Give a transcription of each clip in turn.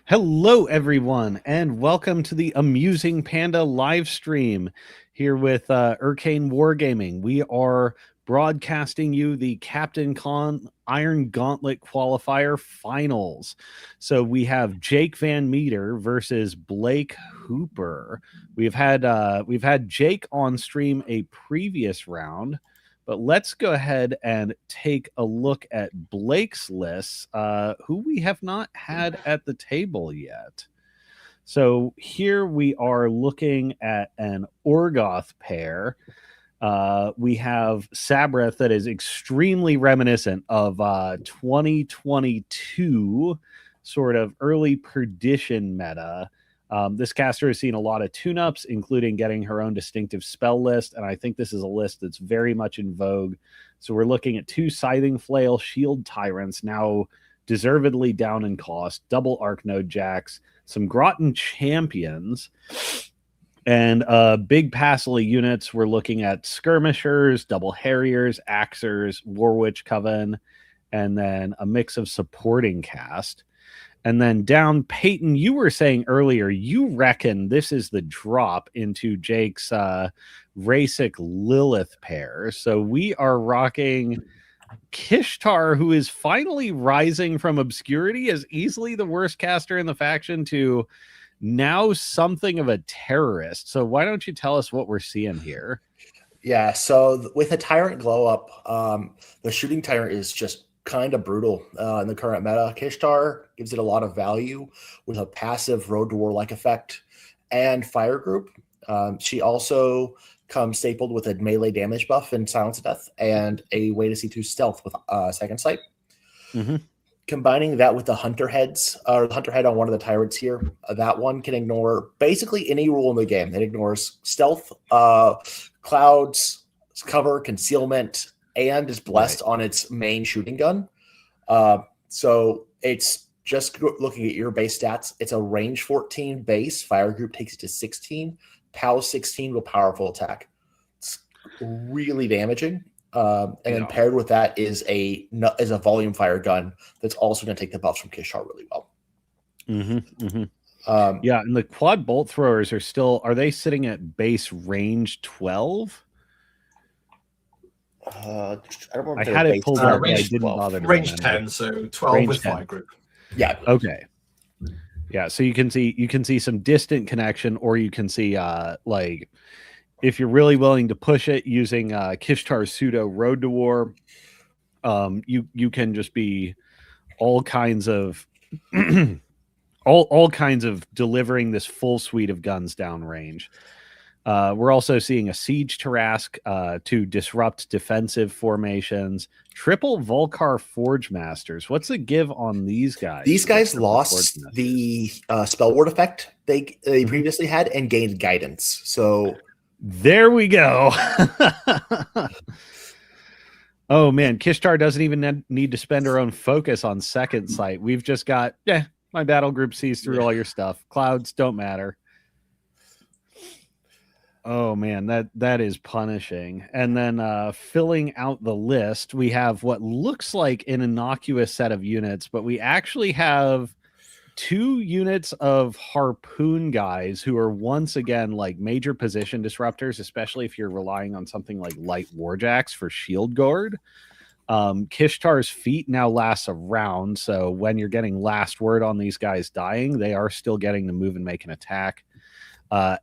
Hello, everyone, and welcome to the Amusing Panda live stream here with Urcaen Wargaming. We are broadcasting you the CaptainCon Gauntlet Qualifier Finals. So we have Jake Van Meter versus Blake Hooper. We've had Jake on stream a previous round. But let's go ahead and take a look at Blake's lists, who we have not had at the table yet. So here we are looking at an Orgoth pair. We have Sabreth that is extremely reminiscent of 2022 sort of early perdition meta. This caster has seen a lot of tune-ups, including getting her own distinctive spell list, and I think this is a list that's very much in vogue. So we're looking at 2 Scything Flail Shield Tyrants, now deservedly down in cost, double Arknode Jacks, some Groton Champions, and big Passily units. We're looking at Skirmishers, Double Harriers, Axers, Warwitch Coven, and then a mix of supporting cast. And then down, Peyton, you were saying earlier, you reckon this is the drop into Jake's Rasic Lilith pair. So we are rocking Kishtar, who is finally rising from obscurity as easily the worst caster in the faction to now something of a terrorist. So why don't you tell us what we're seeing here? Yeah, so with a Tyrant glow up, the Shooting Tyrant is just kind of brutal in the current meta. Kishtar gives it a lot of value with a passive Road to War-like effect and Fire Group. She also comes stapled with a melee damage buff and Silence of Death and a way to see through stealth with Second Sight. Mm-hmm. Combining that with the Hunter Heads, or the Hunter Head on one of the Tyrants here, that one can ignore basically any rule in the game. It ignores stealth, clouds, cover, concealment, and is blessed on its main shooting gun. So it's just looking at your base stats. It's a range 14 base. Fire Group takes it to 16. POW 16 with powerful attack. It's really damaging. And then paired with that is a volume fire gun that's also going to take the buffs from Kishtar really well. Mm-hmm, mm-hmm. Yeah, and the quad bolt throwers are they sitting at base range 12? I don't remember. I had it pulled up, but I didn't 12. bother to range remember. 10, so 12 range with 10. Fire Group. Yeah. Okay. Yeah, so you can see some distant connection, or you can see like if you're really willing to push it using Kishtar's pseudo Road to War, you can just be all kinds of all kinds of delivering this full suite of guns downrange. We're also seeing a Siege Tarask to disrupt defensive formations. Triple Volcar Forge Masters. What's the give on these guys? These guys lost the spell ward effect they previously had and gained guidance. So there we go. Oh man, Kishtar doesn't even need to spend her own focus on Second Sight. We've just got, my battle group sees through all your stuff. Clouds don't matter. Oh man, that is punishing. And then filling out the list, we have what looks like an innocuous set of units, but we actually have 2 units of Harpoon guys who are once again like major position disruptors, especially if you're relying on something like light warjacks for shield guard. Kishtar's feat now lasts a round, so when you're getting last word on these guys dying, they are still getting to move and make an attack.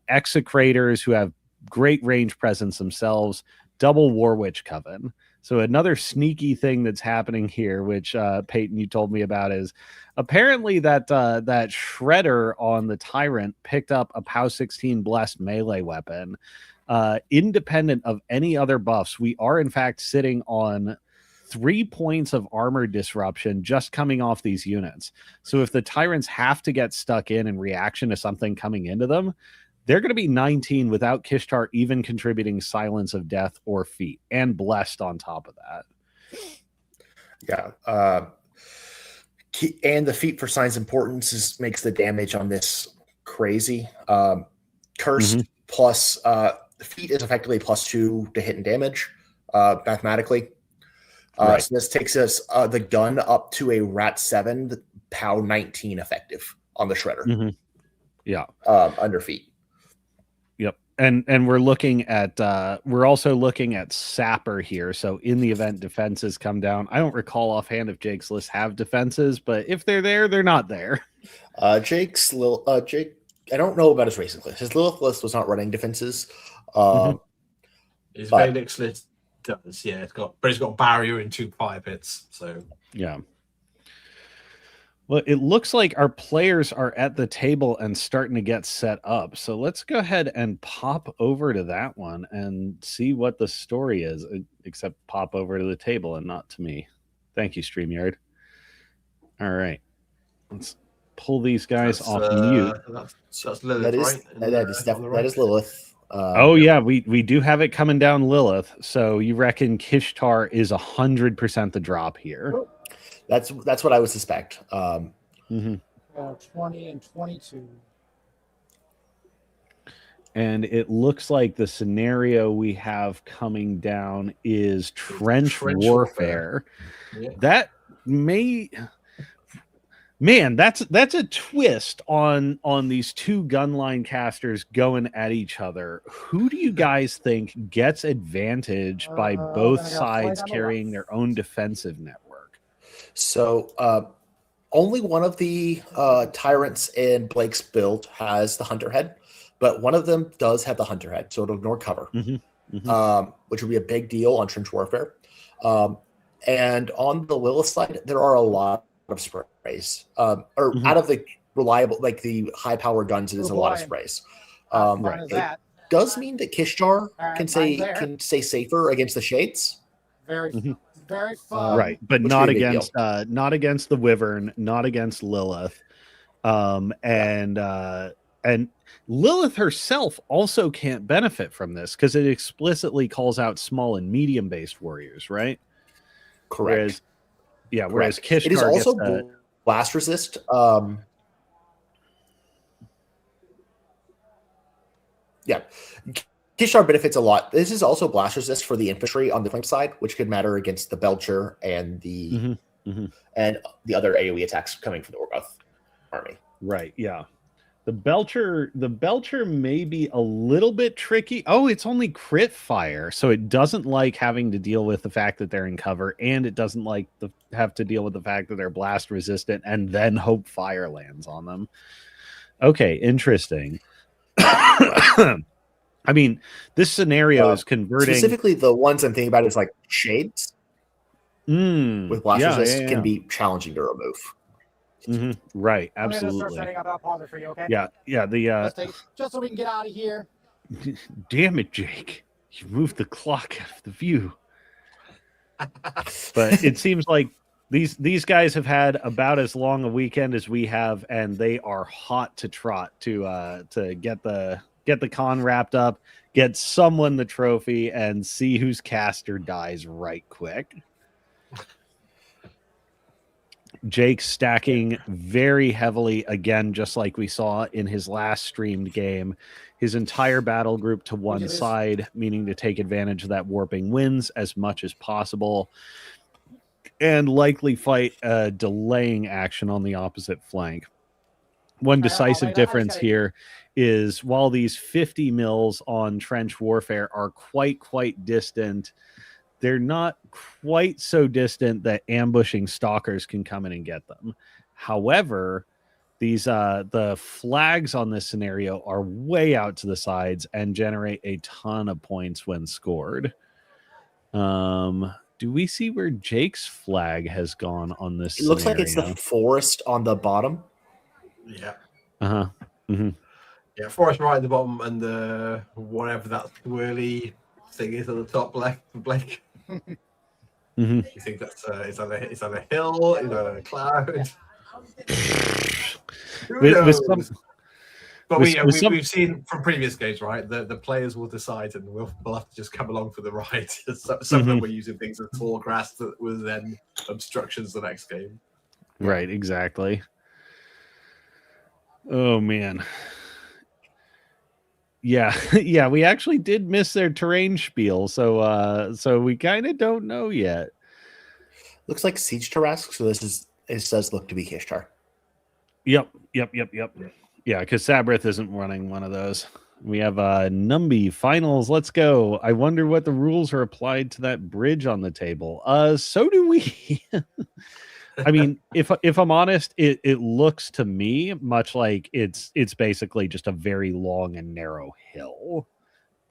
Execrators who have great range presence themselves, double Warwitch Coven. So another sneaky thing that's happening here, which Peyton, you told me about, is apparently that that Shredder on the Tyrant picked up a POW 16 blessed melee weapon. Independent of any other buffs, we are in fact sitting on 3 points of armor disruption just coming off these units. So if the Tyrants have to get stuck in reaction to something coming into them, they're going to be 19 without Kishtar even contributing Silence of Death or Feat, and blessed on top of that. Yeah. And the Feat for Signs Importance makes the damage on this crazy. Cursed plus Feat is effectively +2 to hit and damage mathematically. So this takes us the gun up to a Rat 7, POW 19 effective. on the shredder. Mm-hmm. Yeah. Under feet. Yep. And we're looking at we're also looking at sapper here. So in the event defenses come down, I don't recall offhand if Jake's list have defenses, but if they're there, they're not there. Jake, I don't know about his racing list. His Lilith list was not running defenses. His Valix list does, yeah. It's got barrier and 2 fire pits. So yeah. Well, it looks like our players are at the table and starting to get set up. So let's go ahead and pop over to that one and see what the story is, except pop over to the table and not to me. Thank you, StreamYard. All right. Let's pull these guys off mute. That's Lilith, right? That is Lilith. Yeah, we do have it coming down Lilith. So you reckon Kishtar is 100% the drop here? That's what I would suspect. 20 and 22. And it looks like the scenario we have coming down is trench warfare. Yeah. That may, man, that's a twist on these two gunline casters going at each other. Who do you guys think gets advantage by both sides carrying their own defensive network? So only one of the tyrants in Blake's build has the hunter head, but one of them does have the hunter head, so it'll ignore cover, which would be a big deal on trench warfare. And on the Lilith side, there are a lot of sprays. Out of the reliable, like the high-powered guns, it is a lot of sprays. It does mean that Kishtar can stay safer against the shades. Very fun. Right, but not against the Wyvern, not against Lilith. And Lilith herself also can't benefit from this because it explicitly calls out small and medium based warriors, right? Correct. Whereas Kishtar it is also gets blast resist. Kishtar benefits a lot. This is also blast resist for the infantry on the flank side, which could matter against the Belcher and the and the other AoE attacks coming from the Orgoth army. Right. Yeah. The Belcher may be a little bit tricky. Oh, it's only crit fire, so it doesn't like having to deal with the fact that they're in cover, and it doesn't like have to deal with the fact that they're blast resistant, and then hope fire lands on them. Okay, interesting. I mean, this scenario is converting. Specifically, the ones I'm thinking about is like shades with blast resist can be challenging to remove. Right, absolutely. Yeah. Just so we can get out of here. Damn it, Jake! You moved the clock out of the view. But it seems like these guys have had about as long a weekend as we have, and they are hot to trot to get the con wrapped up, get someone the trophy, and see whose caster dies right quick. Jake stacking very heavily again, just like we saw in his last streamed game. His entire battle group to one side, meaning to take advantage of that warping winds as much as possible, and likely fight a delaying action on the opposite flank. One decisive difference here is while these 50 mils on trench warfare are quite distant, they're not quite so distant that ambushing stalkers can come in and get them. However, these the flags on this scenario are way out to the sides and generate a ton of points when scored. Do we see where Jake's flag has gone on this? It looks like it's the forest on the bottom. Yeah. Yeah, forest right at the bottom, and the whatever that swirly thing is at the top left, Blake. You think that's is that a hill? Is that a cloud? But we've seen from previous games, right? The players will decide, and we'll have to just come along for the ride. Some of them were using things as tall grass that was then obstructions the next game. Right, exactly. Oh man. Yeah, we actually did miss their terrain spiel, so we kind of don't know yet. Looks like Siege Tarrasque, so it does look to be Kishtar. Yep. Yeah, because Sabrith isn't running one of those. We have Numby finals. Let's go. I wonder what the rules are applied to that bridge on the table. So do we. I mean, if I'm honest, it looks to me much like it's basically just a very long and narrow hill.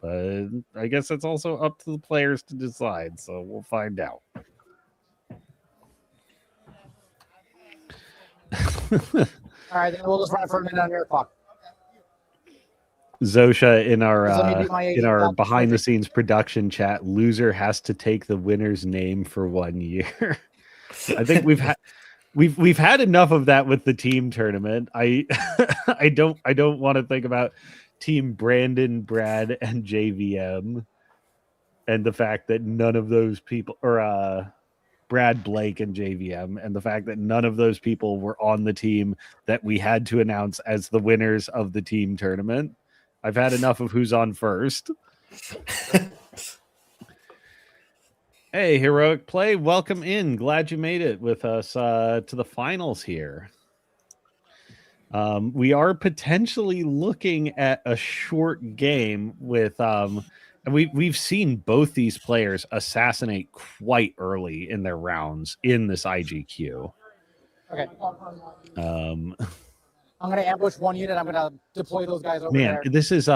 But I guess it's also up to the players to decide, so we'll find out. All right, then we'll just run it for a minute on your clock. Zosha in our behind the scenes production chat, loser has to take the winner's name for 1 year. I think we've had enough of that with the team tournament. I don't want to think about Team Brandon, Brad, and JVM, and the fact that none of those people, or Brad, Blake, and JVM, and the fact that none of those people were on the team that we had to announce as the winners of the team tournament. I've had enough of who's on first. Hey, Heroic Play, welcome in. Glad you made it with us to the finals here. We are potentially looking at a short game with and we've seen both these players assassinate quite early in their rounds in this IGQ. Okay. I'm gonna ambush one unit. I'm gonna deploy those guys over there. This is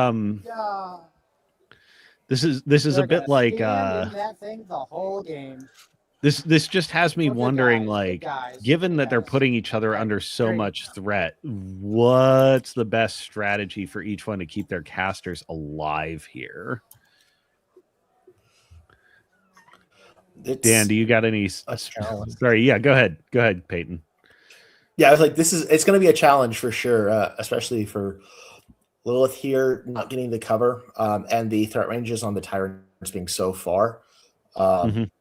this is a bit like that thing the whole game. This just has me wondering, given that they're guys. putting each other under so much threat, what's the best strategy for each one to keep their casters alive here? Dan, do you got any? Sorry, yeah, go ahead, Peyton. Yeah, I was like, it's going to be a challenge for sure, especially for Lilith here not getting the cover and the threat ranges on the Tyrants being so far.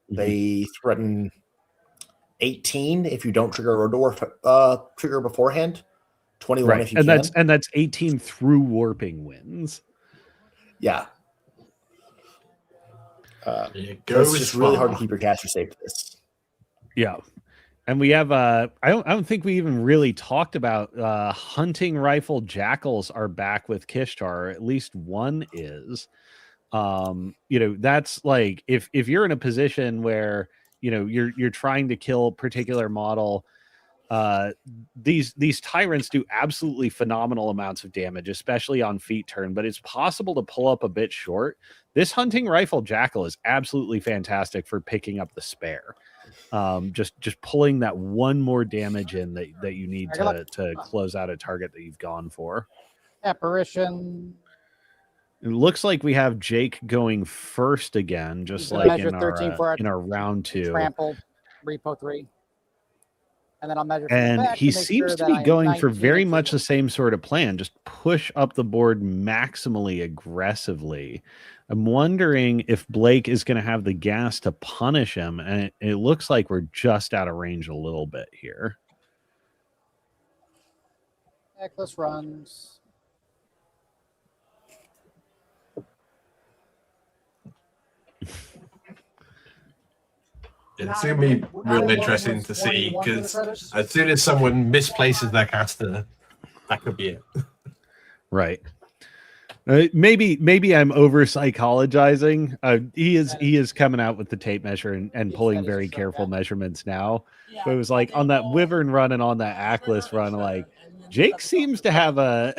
They threaten 18 if you don't trigger a door trigger beforehand, 21 if you can. That's 18 through warping wins. Yeah. It's just really hard to keep your caster safe to this. Yeah. And we have I don't think we even really talked about hunting rifle jackals are back with Kishtar, or at least one is. That's like if you're in a position where you're trying to kill particular model, these tyrants do absolutely phenomenal amounts of damage, especially on feet turn, but it's possible to pull up a bit short. This hunting rifle jackal is absolutely fantastic for picking up the spare. Just pulling that one more damage in that you need to close out a target that you've gone for. Apparition. It looks like we have Jake going first again, just like in our round 2. Trampled, repo 3. And then I'll measure. And he seems to be going for very much the same sort of plan. Just push up the board maximally aggressively. I'm wondering if Blake is going to have the gas to punish him. And it looks like we're just out of range a little bit here. Necklace runs. It's going to be real interesting to see, because as soon as someone misplaces their caster, that could be it. Right. Maybe I'm over psychologizing. He is coming out with the tape measure and pulling very careful measurements now. But it was like on that Wyvern run and on that Ackless run, like Jake seems to have a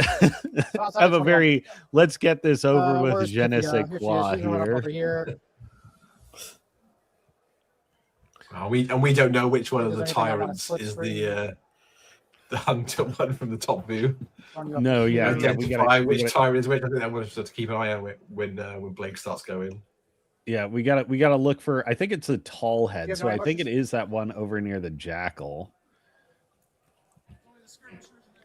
very let's get this over with je ne sais quoi here. We don't know which one of the tyrants is the hunter one from the top view. No, yeah, identify which tyrant is which. I think that was just to keep an eye on it when Blake starts going. Yeah, we gotta look for. I think it's a tall head, so I think it is that one over near the jackal.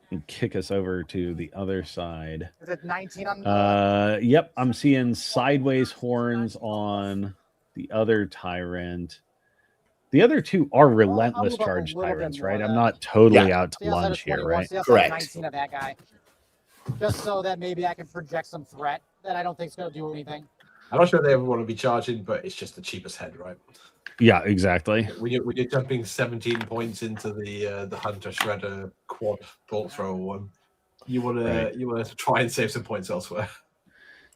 And kick us over to the other side. Is it 19 on? Yep, I'm seeing sideways horns on the other tyrant. The other two are relentless charge tyrants, right? I'm not totally out to lunch here, right? Correct. 19 of that guy. Just so that maybe I can project some threat that I don't think is going to do anything. I'm not sure they ever want to be charging, but it's just the cheapest head, right? Yeah, exactly. When you're jumping 17 points into the Hunter Shredder quad bolt thrower one, you want to try and save some points elsewhere.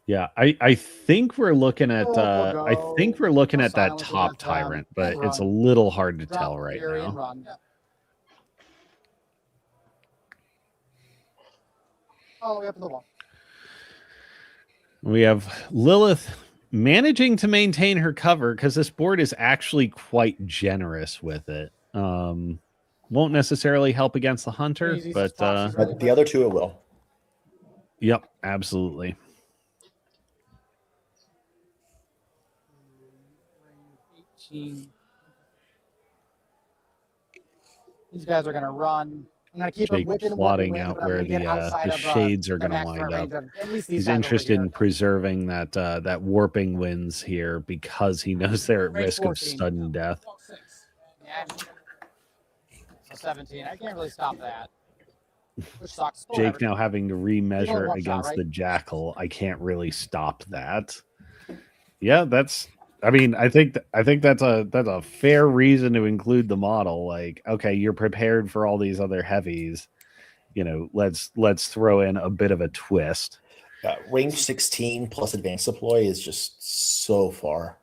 Yeah, I think we're looking at that top tyrant, but it's a little hard to tell right now. Oh, we have the wall. We have Lilith managing to maintain her cover because this board is actually quite generous with it. Won't necessarily help against the hunter, but the other two it will. Yep, absolutely. 18. These guys are going to run. I'm going to keep Jake plotting out where the shades are going to wind up. He's interested in preserving that warping winds here because he knows they're at risk of sudden death. Yeah. 17. I can't really stop that. Which sucks. Jake now having to remeasure against the jackal. I can't really stop that. Yeah, that's. I mean, I think that's a fair reason to include the model. Like, okay, you're prepared for all these other heavies. You know, let's throw in a bit of a twist. Range 16 plus advanced deploy is just so far.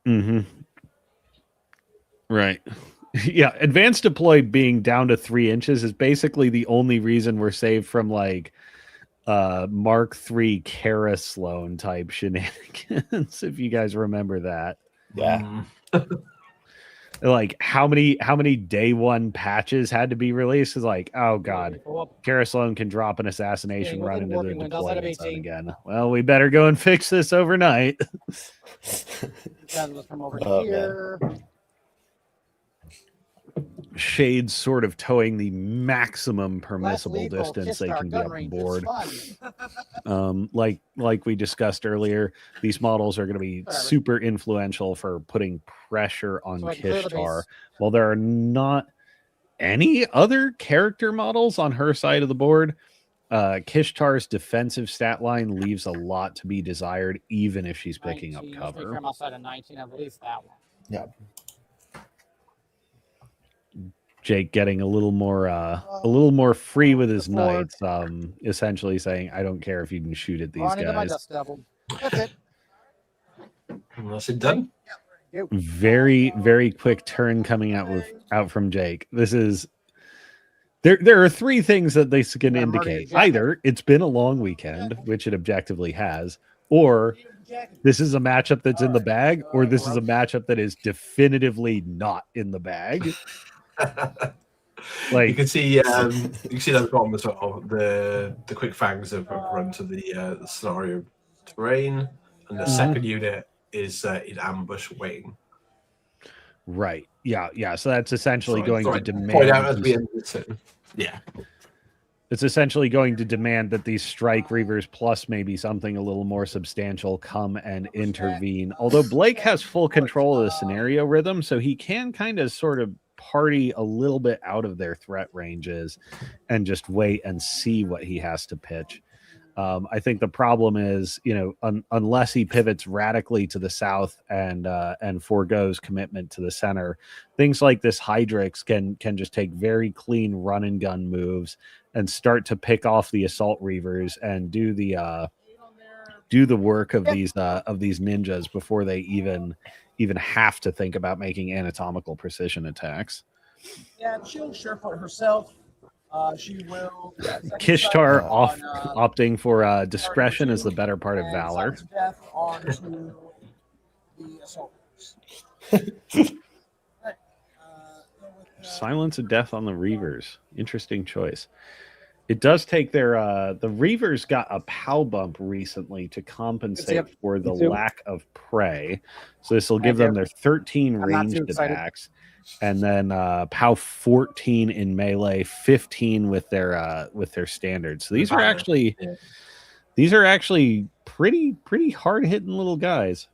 Mm-hmm. Right. Yeah, advanced deploy being down to 3 inches is basically the only reason we're saved from like Mark III Kara Sloan type shenanigans, if you guys remember that. Yeah. Like how many day one patches had to be released? Is like, oh god, Kara Sloan can drop an assassination run into the deployment zone again. Well, we better go and fix this overnight. From over here. Shades sort of towing the maximum permissible distance they can get on board. Like we discussed earlier, these models are going to be super influential for putting pressure on Kishtar. While there are not any other character models on her side of the board, Kishtar's defensive stat line leaves a lot to be desired, even if she's picking up cover. From outside of 19, at least that one. Yeah. Jake getting a little more free with his knights, essentially saying, "I don't care if you can shoot at these guys." That's it. Unless it's done. Very, very quick turn coming out from Jake. This is there are 3 things that this can indicate. Either it's been a long weekend, which it objectively has, or this is a matchup that's in the bag, or this is a matchup that is definitively not in the bag. Like you can see that at the bottom as well. The quick fangs have run to the scenario terrain, and the second unit is in ambush waiting. Right. Yeah. So that's essentially going to demand. Point out as we end the turn. Yeah. It's essentially going to demand that these strike reavers plus maybe something a little more substantial come and intervene. Although Blake has full control of the scenario rhythm, so he can kind of sort of party a little bit out of their threat ranges and just wait and see what he has to pitch. I think the problem is, unless he pivots radically to the south and forgoes commitment to the center, things like this Hydrix can just take very clean run and gun moves and start to pick off the assault reavers and do the work of these ninjas before they even have to think about making anatomical precision attacks. Yeah, she'll surefoot herself. She will. Kishtar opting for discretion as the better part of valor. Death onto the assaulters. Silence of death on the Reavers. Interesting choice. It does take their the Reavers got a POW bump recently to compensate for the lack of prey. So this will give them their 13 ranged attacks, and then POW 14 in melee, 15 with their standards. So these are actually pretty hard hitting little guys.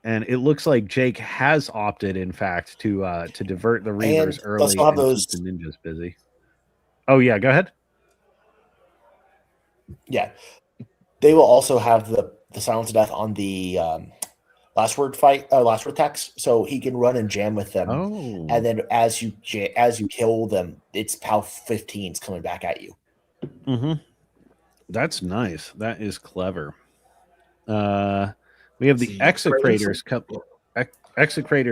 And it looks like Jake has opted, in fact, to divert the Reavers early and keep the ninjas busy. Oh yeah, go ahead. Yeah, They will also have the silence of death on the last word text, so he can run and jam with them. Oh. And then as you kill them, it's PAL 15's coming back at you. Mm-hmm. That's nice. That is clever. We have the execrators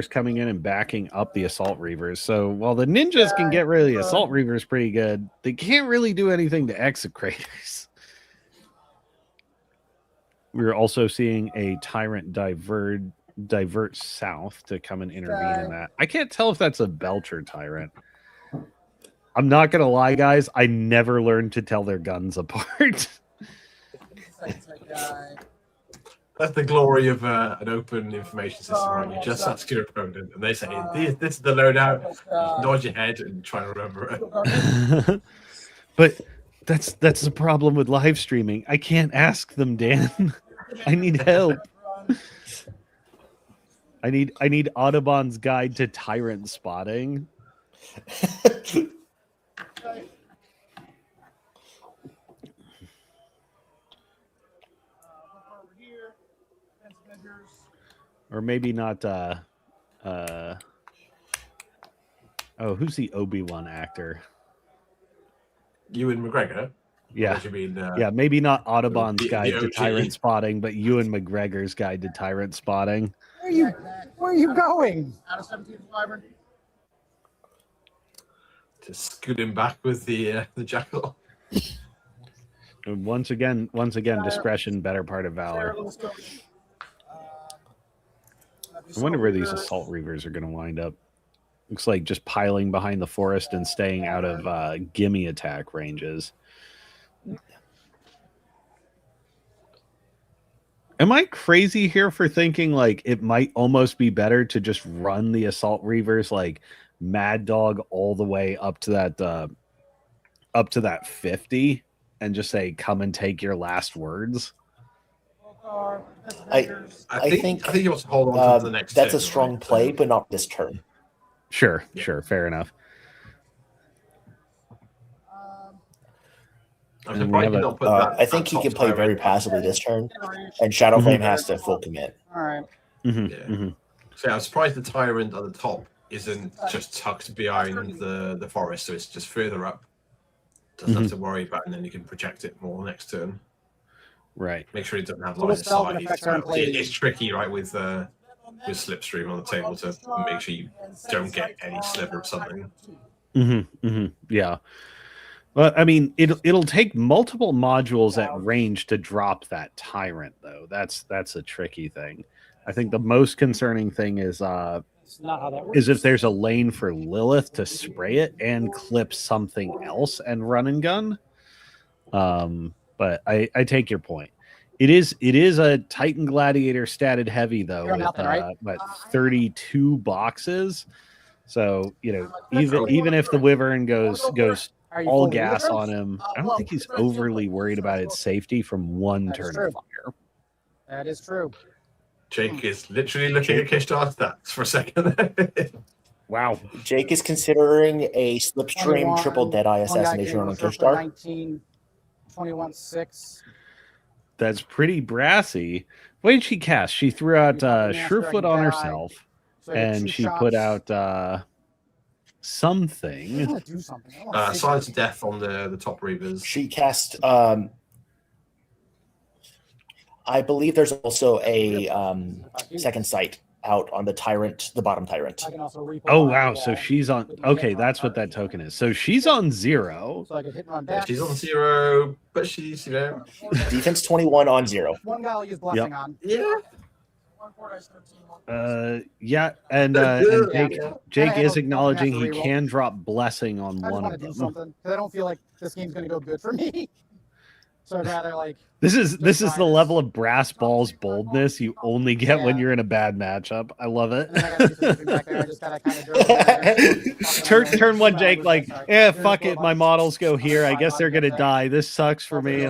coming in and backing up the assault reavers. So while the ninjas can get rid of the assault reavers pretty good, they can't really do anything to execrators. We're also seeing a tyrant divert south to come and intervene in that. I can't tell if that's a Belcher tyrant. I'm not gonna lie, guys. I never learned to tell their guns apart. That's the glory of an open information system, right? You just ask your opponent, and they say, "This is the loadout." You nod your head and try to remember it. But that's the problem with live streaming. I can't ask them, Dan. I need help. I need Audubon's Guide to Tyrant Spotting. Or maybe not. Who's the Obi-Wan actor? Ewan McGregor. Yeah. You mean, yeah, maybe not Audubon's the Guide to OG. Tyrant Spotting, but Ewan McGregor's Guide to Tyrant Spotting. Where are you going? Out of 17 Wyvern. Just scoot him back with the jackal. And once again, discretion, better part of valor. I wonder where these assault reavers are going to wind up. Looks like just piling behind the forest and staying out of gimme attack ranges. Am I crazy here for thinking like it might almost be better to just run the assault reavers like Mad Dog all the way up to that 50 and just say, "Come and take your last words"? I think you want to hold on to the next. That's turn, a strong right? play, but not this turn. Sure, fair enough. I'm surprised you don't put that. I think he can play very passively this turn, and Shadowflame has to full commit. All right. So I'm surprised the tyrant at the top isn't just tucked behind the forest, so it's just further up. Doesn't have to worry about, and then you can project it more next turn. Right. Make sure it doesn't have So line of the spell can sight. affect our play. It's tricky, right, with Slipstream on the table to make sure you don't get any sliver of something. Yeah. But I mean, it'll take multiple modules at range to drop that tyrant, though. That's a tricky thing. I think the most concerning thing is if there's a lane for Lilith to spray it and clip something else and run and gun. But I take your point. It is a Titan Gladiator statted heavy though, with 32 boxes. So even if the Wyvern goes all gas on him, I don't think he's overly worried about its safety from one turn of fire. That is true. Jake is literally looking at Kishtar stats for a second. Wow. Jake is considering a Slipstream triple Deadeye assassination on Kishtar. 19, 21-6. That's pretty brassy. What did she cast? She threw out Shrewfoot on herself, and she put out something. Silence of Death on the top Reavers. She cast. I believe there's also a second sight out on the bottom tyrant. Oh wow! So she's on. Okay, that's what that token is. So she's on 0. So I could hit on Yeah, she's on 0, but she's defense 21 on 0. One guy I'll use blessing on. Yeah. Yeah, and Jake is acknowledging he can drop blessing on one of them. Because I don't feel like this game's going to go good for me. So I'd rather this is the level of brass balls boldness you only get when you're in a bad matchup. I love it. Turn one, Jake. Fuck it. My models go here. I guess they're gonna die. This sucks for me.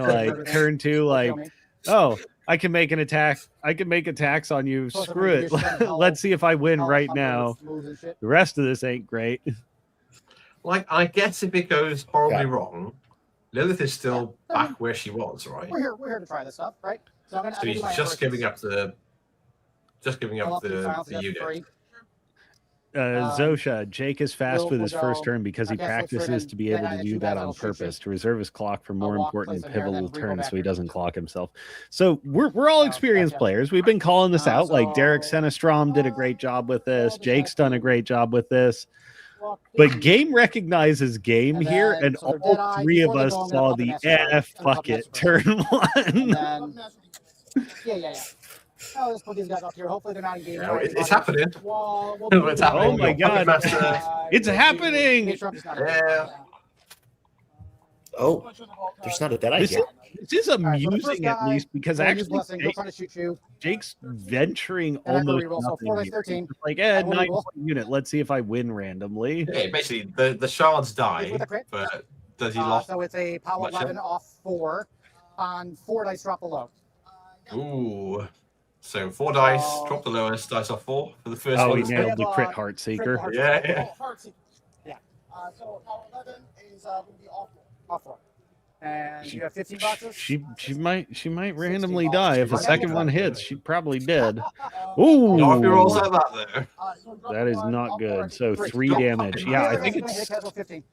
Turn 2, oh, I can make an attack. I can make attacks on you. Screw it. Let's see if I win right now. The rest of this ain't great. I guess if it goes horribly wrong, Lilith is still back where she was, right? We're here to try this stuff, right? So I'm gonna. So he's just giving up the unit. Zosha, Jake is fast with his first go- turn because he okay, so it's practices driven. to be Then able I to had do two that guys on that'll shoot you. purpose, to reserve his clock for more walk, important place him here, then pivotal we go turns back so he here. doesn't clock himself. So we're all Oh, experienced gotcha. players. We've been calling this out. Like Derek So- Senestrom did a great job with this. Jake's done a great job with this. Walk But 50. game recognizes game And here, then- and so they're all Deadeye. three of Before they us go, I'm gonna saw pop an the extra first. F I'm gonna pop fuck an it extra turn And one. then, yeah. Oh, let's put these guys up here. Hopefully they're not engaged. Yeah, it's happening. Well, It's happening. Oh my God. It's happening. Yeah. Oh, there's not a Deadeye This yet. is amusing at least because use actually blessing. He'll try to shoot you. Jake's venturing And I go almost reroll, so nothing 4 dice here. 13. It's like, I will 9 reroll. point unit. Let's see if I win randomly. Yeah, basically the shards die, With a crit. but does he lost? So it's a power much 11 off 4 on 4 dice drop below. Ooh. So 4 dice, drop the lowest, dice off 4 for the first Oh, one. he nailed the crit heart seeker. Yeah. So power 11 is going to be off 4. And you have 15 boxes. She might randomly 16 die if a boxes. second one hits. She probably did. No, if he rolls Ooh, like that though. that is not good. So 3 damage. Yeah, I think it's 15.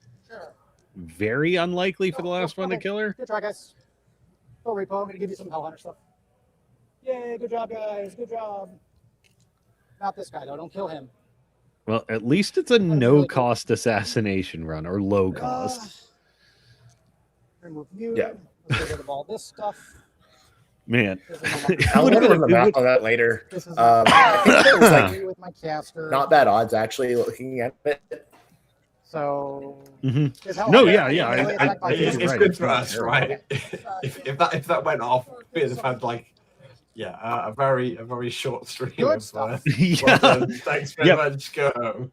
very unlikely for the last one to kill her. Good try, guys. Go repo. I'm going to give you some Hellhunter stuff. Yay, good job, guys. Good job. Not this guy, though. Don't kill him. Well, at least it's a no-cost assassination run or low cost. Remove you. Yeah. Let's get rid of all this stuff. Man, I'll Would've look been on a the map good- on that later. This is I think it was like with my caster. not bad odds actually looking at it. So. Mhm. is Hellhunter No, yeah. melee attack by It's, You're it's right, good it's for not us, terrible. right? if that went off, we'd have had like a very short stream Good of stuff. well Yeah. done. Thanks very Yep. much. Go home.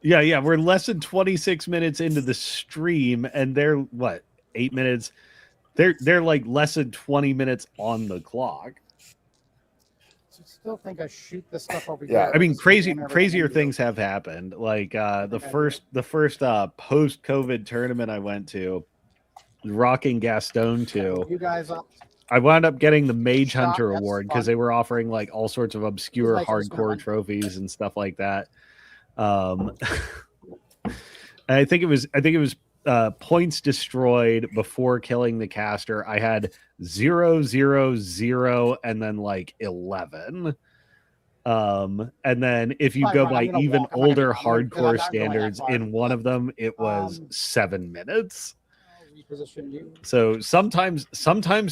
Yeah. We're less than 26 minutes into the stream, and they're what, 8 minutes? They're like less than 20 minutes on the clock. I still think I shoot this stuff over Yeah. here. I mean, Just crazier jam everything into things have happened. Like the first post-COVID tournament I went to, Rocking Gaston 2. You guys up. I wound up getting the Mage Shot, Hunter that's award fun. because they were offering like all sorts of obscure These lights are just gonna hardcore run. trophies and stuff like that. And I think it was points destroyed before killing the caster. I had 0, 0, 0, and then like 11. And then if you Fine, go fine, by I'm gonna even walk. I'm not older gonna run, 'cause I'm hardcore not going that standards, far. in one of them it was 7 minutes. I'll reposition you. So sometimes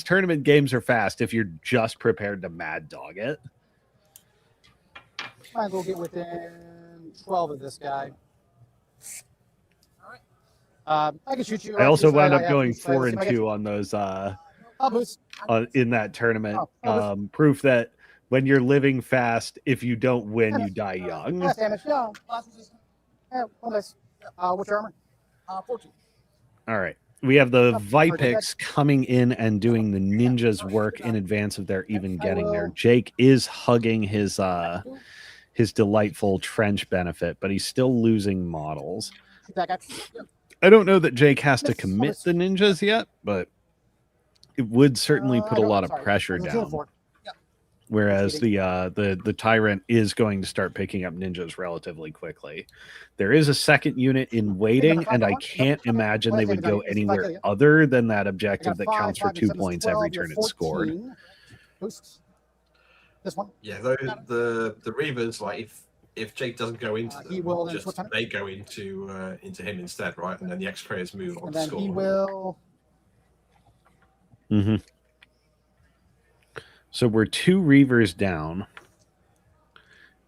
tournament games are fast if you're just prepared to mad dog it. Might as well get within 12 of this guy. I can shoot you. I also wound I up have going boost, right? 4 Let's and see if I 2 on those I'll boost. in that tournament. Oh, Proof that when you're living fast, if you don't win, you die young. Last damage. Yeah. Yeah, one dice. What's your armor? 14. All right. We have the Oh, Vipix coming in and doing the ninja's work in advance of their even getting there. will- Jake is hugging his delightful trench benefit, but he's still losing models. Shoot that guy. I don't know that Jake has to Miss, commit miss. the ninjas yet, but it would certainly put I a don't- lot of sorry. pressure I'm a 2 and down. 4. Whereas the tyrant is going to start picking up ninjas relatively quickly. There is a second unit in waiting, and I can't imagine they would go anywhere other than that I objective got that 5, counts for 5, 2 7, points 12, every you're turn it's scored. 14. Boost. This one. Yeah, the Reavers, like if Jake doesn't go into them, he will then just switch on it. they go into him instead, right? And then the extra players move on And the then score. he will. Mm-hmm. So we're 2 Reavers down.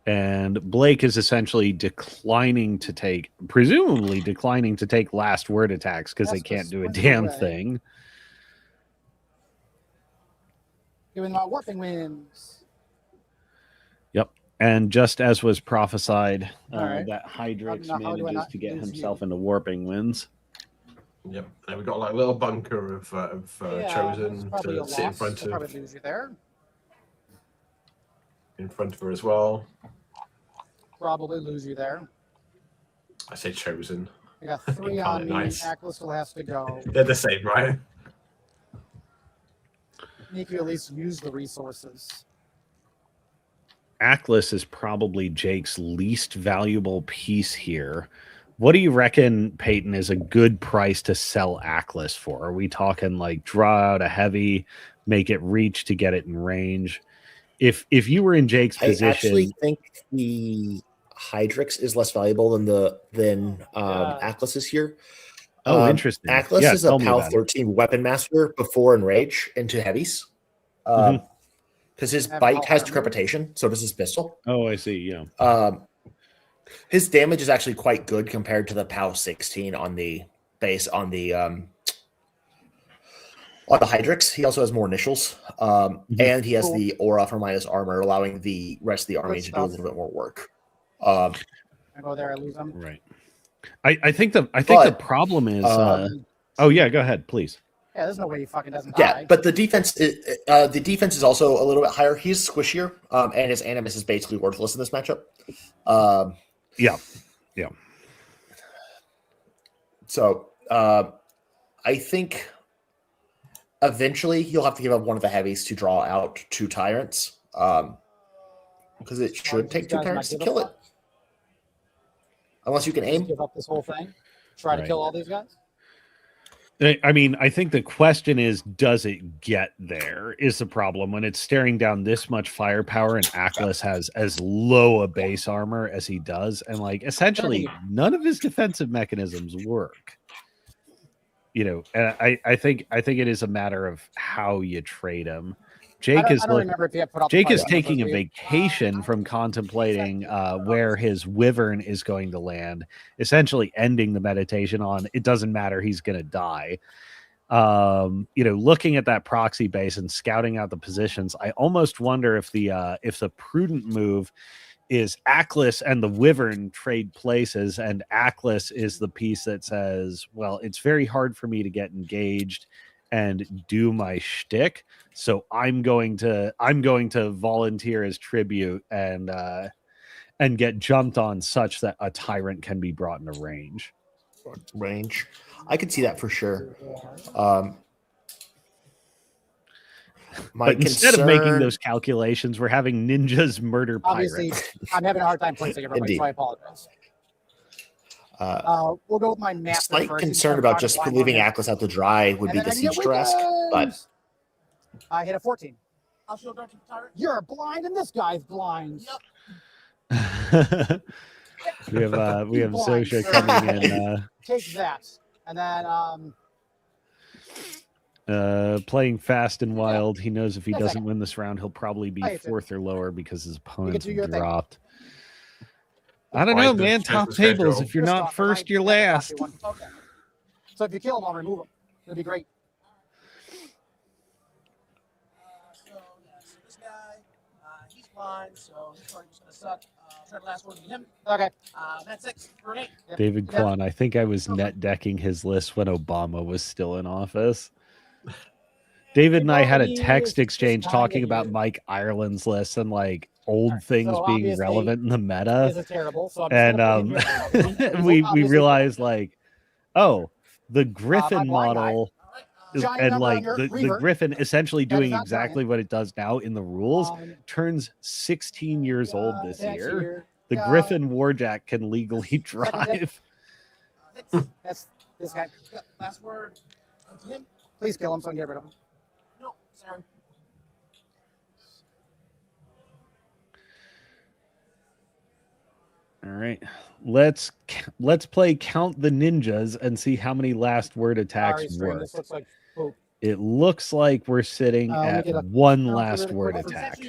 And Blake is essentially presumably declining to take last word attacks because they Yes, can't do a sprint damn away. thing. Giving my warping wins. Yep. And just as was prophesied, All right. that Hydrix How do I manages not to get lose himself you? into warping wins. Yep, and we've got like a little bunker of Yeah, chosen it's probably to a sit in loss. front I'll of probably lose you there. her as well. Probably lose you there. I say chosen. I got 3 on me. Nice. Aquila still has to go. They're the same, right? Make you at least use the resources. Atlas is probably Jake's least valuable piece here. What do you reckon, Peyton, is a good price to sell Atlas for? Are we talking like draw out a heavy, make it reach to get it in range? If you were in Jake's position, I actually think the Hydrix is less valuable than Atlas is here. Oh, interesting. Atlas Yeah, is a tell me PAL about it. 13 weapon master before Enrage into heavies. Because his bite has decrepitation, so does his pistol. Oh, I see. Yeah. His damage is actually quite good compared to the PAL 16 on the base on the Hydrix. He also has more initials, and he has the aura for minus armor, allowing the rest of the army to do a little bit more work. I go there, I lose them. Right. I think the problem is. Oh yeah, go ahead, please. Yeah, there's no way he fucking doesn't Yeah, die. but the defense is also a little bit higher. He's squishier, and his animus is basically worthless in this matchup. Yeah. So I think eventually you'll have to give up one of the heavies to draw out 2 tyrants, because it should take 2 tyrants to kill it, unless you can aim. Give up this whole thing. Try to kill all these guys. I mean, I think the question is, does it get there? Is the problem when it's staring down this much firepower and Atlas has as low a base armor as he does, and like essentially none of his defensive mechanisms work. You know, and I think it is a matter of how you trade him. Jake is taking a vacation from contemplating where his wyvern is going to land, essentially ending the meditation on it doesn't matter, he's going to die. You know, looking at that proxy base and scouting out the positions, I almost wonder if the prudent move is Atlas and the wyvern trade places, and Atlas is the piece that says, well, it's very hard for me to get engaged and do my shtick, so I'm going to volunteer as tribute and get jumped on such that a tyrant can be brought into range. I could see that for sure. But instead of making those calculations, we're having ninjas murder pirates. Obviously, I'm having a hard time placing everybody, so I apologize. We'll go with my map. Slight concern about just leaving Atlas out to dry would be the siege esque, but I hit a 14. I'll show Dr. Tyrant. You're blind, and this guy's blind. Yep. we have Sosha coming in. Take that, and then playing fast and wild. He knows if he doesn't win this round, he'll probably be 4th or lower because his opponents have dropped. I don't know, man. Top tables. If you're not first, you're last. Okay. So if you kill him, I'll remove him. It'll be great. So this guy, he's blind, so he's probably just gonna suck. Try the last one to him. Okay. That's 6 for 8. David Kwan. I think I was net decking his list when Obama was still in office. David and I had a text exchange talking about Mike Ireland's list and like old things being relevant in the meta, and we realized like, oh, the Griffin model and like the Griffin essentially doing exactly what it does now in the rules turns 16 years old this year. The Griffin Warjack can legally drive. That's this guy. Last word. Please kill him so I can get rid of him. No, sorry. All right, let's play Count the Ninjas and see how many last word attacks work. It looks like we're sitting at 1 last word attack.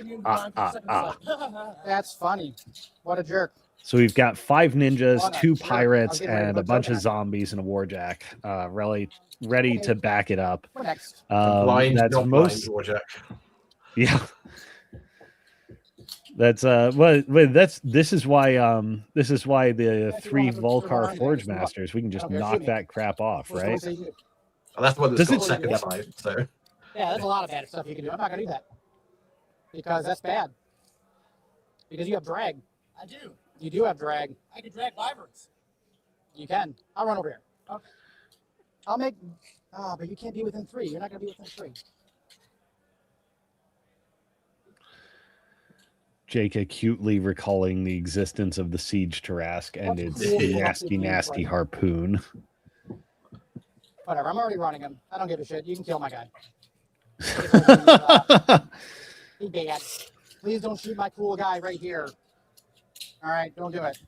That's funny. What a jerk. So we've got 5 ninjas, 2 pirates, and a bunch of zombies and a warjack, ready to back it up. Next. That's most. Warjack. Yeah. That's this is why the 3 Volcar Forge Masters, we can just knock that crap off, right? Well, that's what it's second fight. So yeah, there's a lot of bad stuff you can do. I'm not gonna do that because that's bad. Because you have drag. I do. You do have drag. I can drag wyverns. You can. I'll run over here. Okay. I'll make. But you can't be within 3. You're not going to be within 3. Jake acutely recalling the existence of the Siege Tarrasque and its nasty harpoon. Whatever. I'm already running him. I don't give a shit. You can kill my guy. Be bad. Please don't shoot my cool guy right here. All right, don't do it.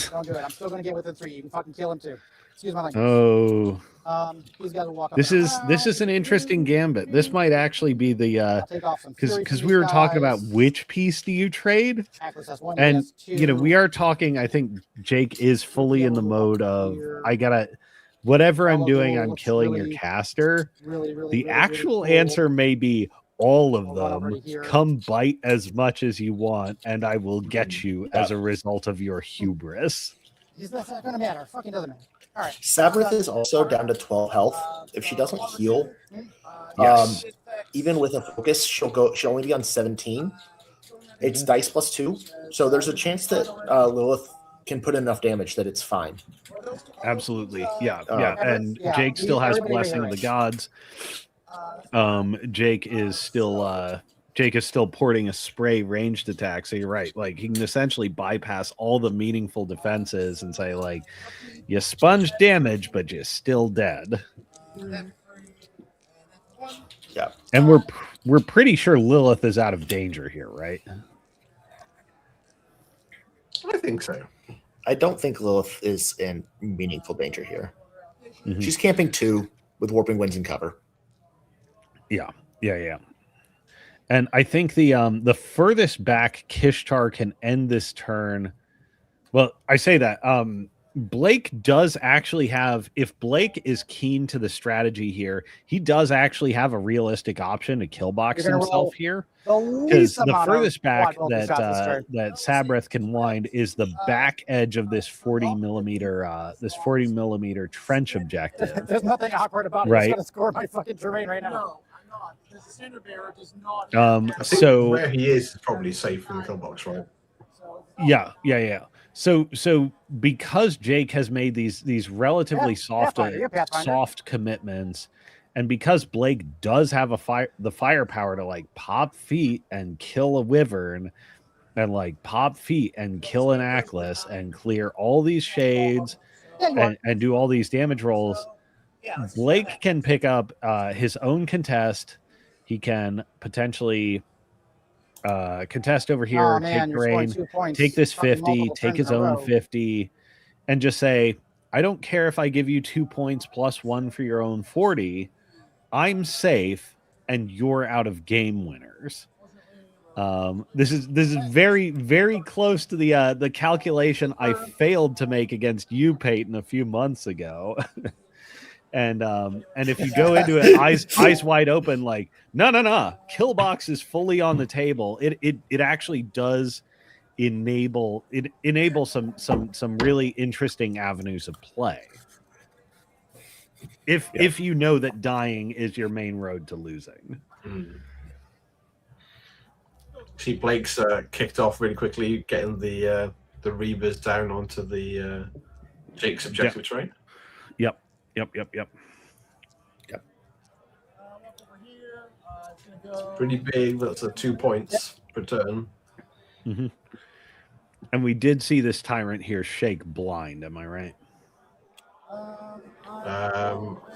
Don't do it. I'm still going to get within 3. You can fucking kill him too. Excuse my language. Oh. These guys will walk up. This is an interesting gambit. This might actually be the because we were talking about which piece do you trade, and you know we are talking. I think Jake is fully in the mode of I gotta whatever I'm doing. I'm killing your caster. The actual answer may be all of them. Come bite as much as you want, and I will get you as a result of your hubris. That's not gonna matter. Fucking doesn't matter. All right. Sabrith is also down to 12 health. If she doesn't heal, even with a focus, she'll only be on 17. It's dice plus 2, so there's a chance that Lilith can put enough damage that it's fine. Absolutely, yeah. And Jake still has Blessing of the Gods. Jake is still porting a spray ranged attack. So you're right. Like he can essentially bypass all the meaningful defenses and say like, you sponge damage, but you're still dead. Yeah. And we're pretty sure Lilith is out of danger here, right? I think so. I don't think Lilith is in meaningful danger here. Mm-hmm. She's camping 2 with Warping Winds and cover. Yeah. And I think the furthest back Kishtar can end this turn. Well, I say that Blake does actually have, if Blake is keen to the strategy here, he does actually have a realistic option to kill box himself here. Because the furthest back that Sabrith can wind is the back edge of this 40 millimeter trench objective. There's nothing awkward about it. Right. I'm just gonna score my fucking terrain right now. No, I'm not. Because the center bearer does not. I think so where he is probably safe in the kill box, right? Yeah. So because Jake has made these relatively soft commitments, and because Blake does have the firepower to like pop feet and kill a wyvern, and like pop feet and kill an Atlas and clear all these shades and do all these damage rolls, Blake can pick up his own contest. He can potentially contest over here, take terrain, take this 50, take his own 50, and just say, I don't care if I give you 2 points plus 1 for your own 40. I'm safe, and you're out of game winners. This is very, very close to the calculation I failed to make against you, Peyton, a few months ago. And if you go into it eyes wide open, like no, kill box is fully on the table. It actually does enable some really interesting avenues of play. If you know that dying is your main road to losing. See, Blake's kicked off really quickly, getting the Reavers down onto the Jake's objective terrain. Yep. Pretty big. That's 2 points per turn. Mm-hmm. And we did see this tyrant here shake blind. Am I right? I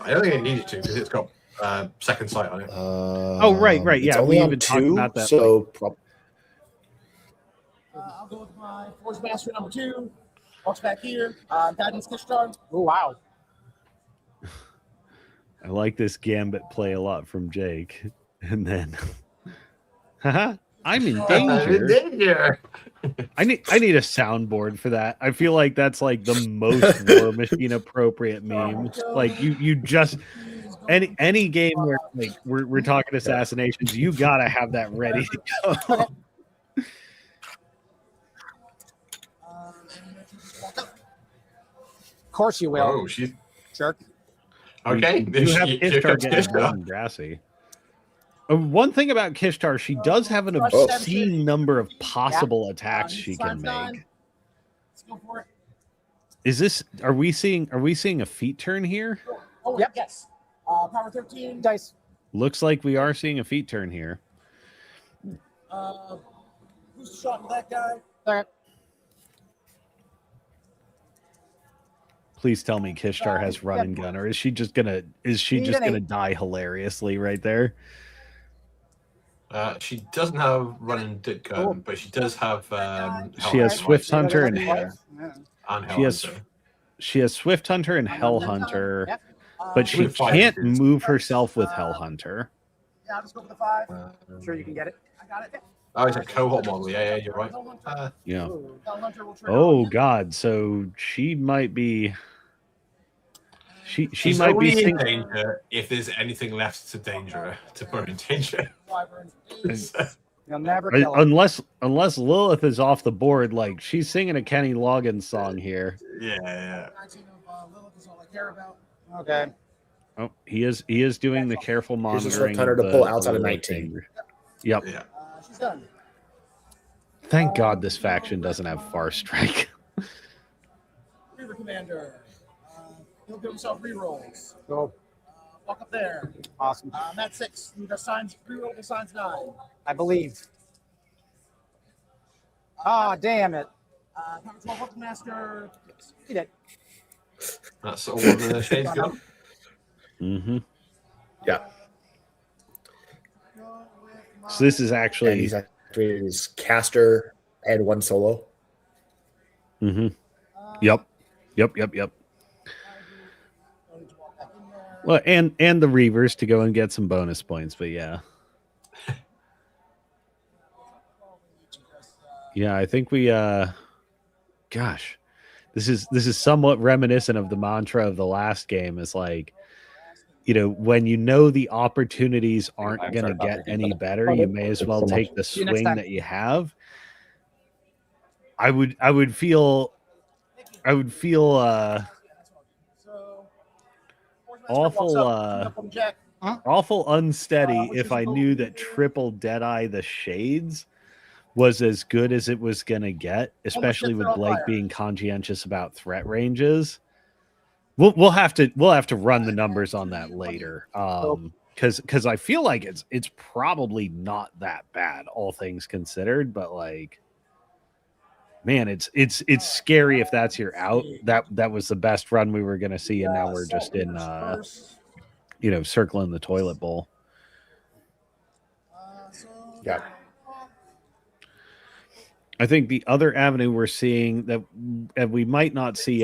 don't think it needed to because it's got second sight on it. Oh, right. Yeah, we even talked about that. So I'll go with my Force Master number 2. Walks back here. Guidance Kishtar. Oh, wow. I like this gambit play a lot from Jake. And then, I'm in danger. I need a soundboard for that. I feel like that's like the most Warmachine appropriate meme. Like you just any game where like we're talking assassinations, you gotta have that ready to go. Of course you will. Oh, she's jerk. Okay. You have Kishtar getting grassy. One thing about Kishtar, she does have an obscene number of possible attacks she can make. Let's go for it. Is this? Are we seeing a feat turn here? Oh, Yep. yes. Power 13. Dice. Looks like we are seeing a feat turn here. Who's the shot with that guy? All right. Please tell me Kishtar has run and gun, or is she just gonna die hilariously right there? She doesn't have run and gun, but she does have. She has Swift Hunter and Yeah. she has Swift Hunter and Hell Hunter, Yep. but she With five can't is- move herself with Hell Hunter. Yeah, I'll just go for the 5. I'm sure you can get it. I got it. Oh, it's a cohort model. Yeah, you're right. Yeah. Hell Hunter will trigger Oh on God. So she might be. She She's might be only in think- danger if there's anything left to put her in danger. Wyvern 8. You'll never kill him. unless Lilith is off the board. Like she's singing a Kenny Loggins song here. Yeah. 19 of Lilith is all I care about. Okay. Oh, he is doing the careful Here's a monitoring. Swift Hunter to of pull the outside of Lilith 19. danger. Yep. Yeah. She's done. Thank God this faction doesn't have Far Strike. Reaver Commander. He'll give himself rerolls. Go. Walk up there. Awesome. That's 6. You got signs. Reroll the signs 9. I believe. Ah, damn it. Power 12 Weapon Master. You did. That's all the shades got. Mm-hmm. Yeah. Go with my- So this is And actually. he's activated his caster and 1 solo. Mm-hmm. Yep. Don't need to walk back in there. Well, and the Reavers to go and get some bonus points, but yeah. Yeah, I think we gosh. This is somewhat reminiscent of the mantra of the last game. Is like, you know, when you know the opportunities aren't going to get any better, you may as well take the you next swing time. that you have. I would feel So, awful up on Jack. awful unsteady if I knew that triple Deadeye the Shades was as good as it was gonna get, especially with Blake being conscientious about threat ranges. We'll have to run the numbers on that later. Because I feel like it's probably not that bad, all things considered, but like, man, it's scary if that's your out. That was the best run we were gonna see, and now we're just in circling the toilet bowl. Yeah. I think the other avenue we're seeing that we might not see,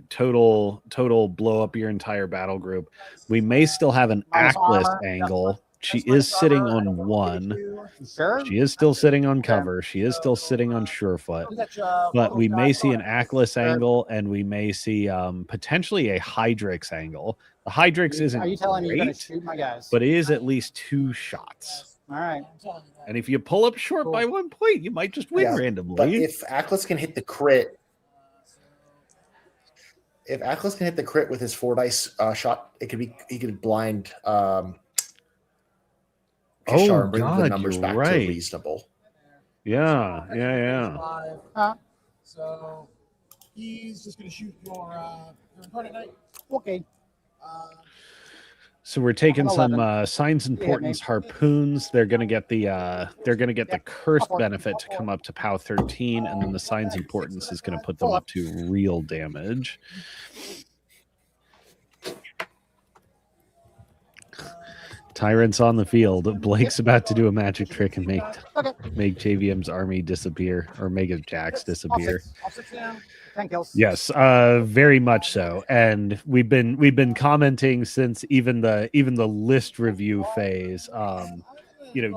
total blow up your entire battle group. We may still have an Minus Ackless armor. angle. She is sitting on 1. Sure. She is still sitting on cover. She is still sitting on Surefoot. But we may see an Ackless angle, and we may see potentially a Hydrix angle. The Hydrix isn't Are you telling me you're going to great, shoot my guys? but it is at least 2 shots. All right. And if you pull up short by 1 point, you might just win Yeah, randomly. But if Ackless can hit the crit, with his 4 dice shot, he could blind Kishar and bring the God, numbers you're back right. to reasonable. Yeah. So he's just going to shoot your Incarnate Knight. Okay. So we're taking some 11. signs importance harpoons. They're gonna get the curse benefit to come up to POW 13, and then the signs importance is gonna put them up to real damage. Tyrant's on the field. Blake's about to do a magic trick and make JVM's army disappear, or make his jacks disappear. Off 6 now. 10 kills. Yes, very much so. And we've been commenting since even the list review phase.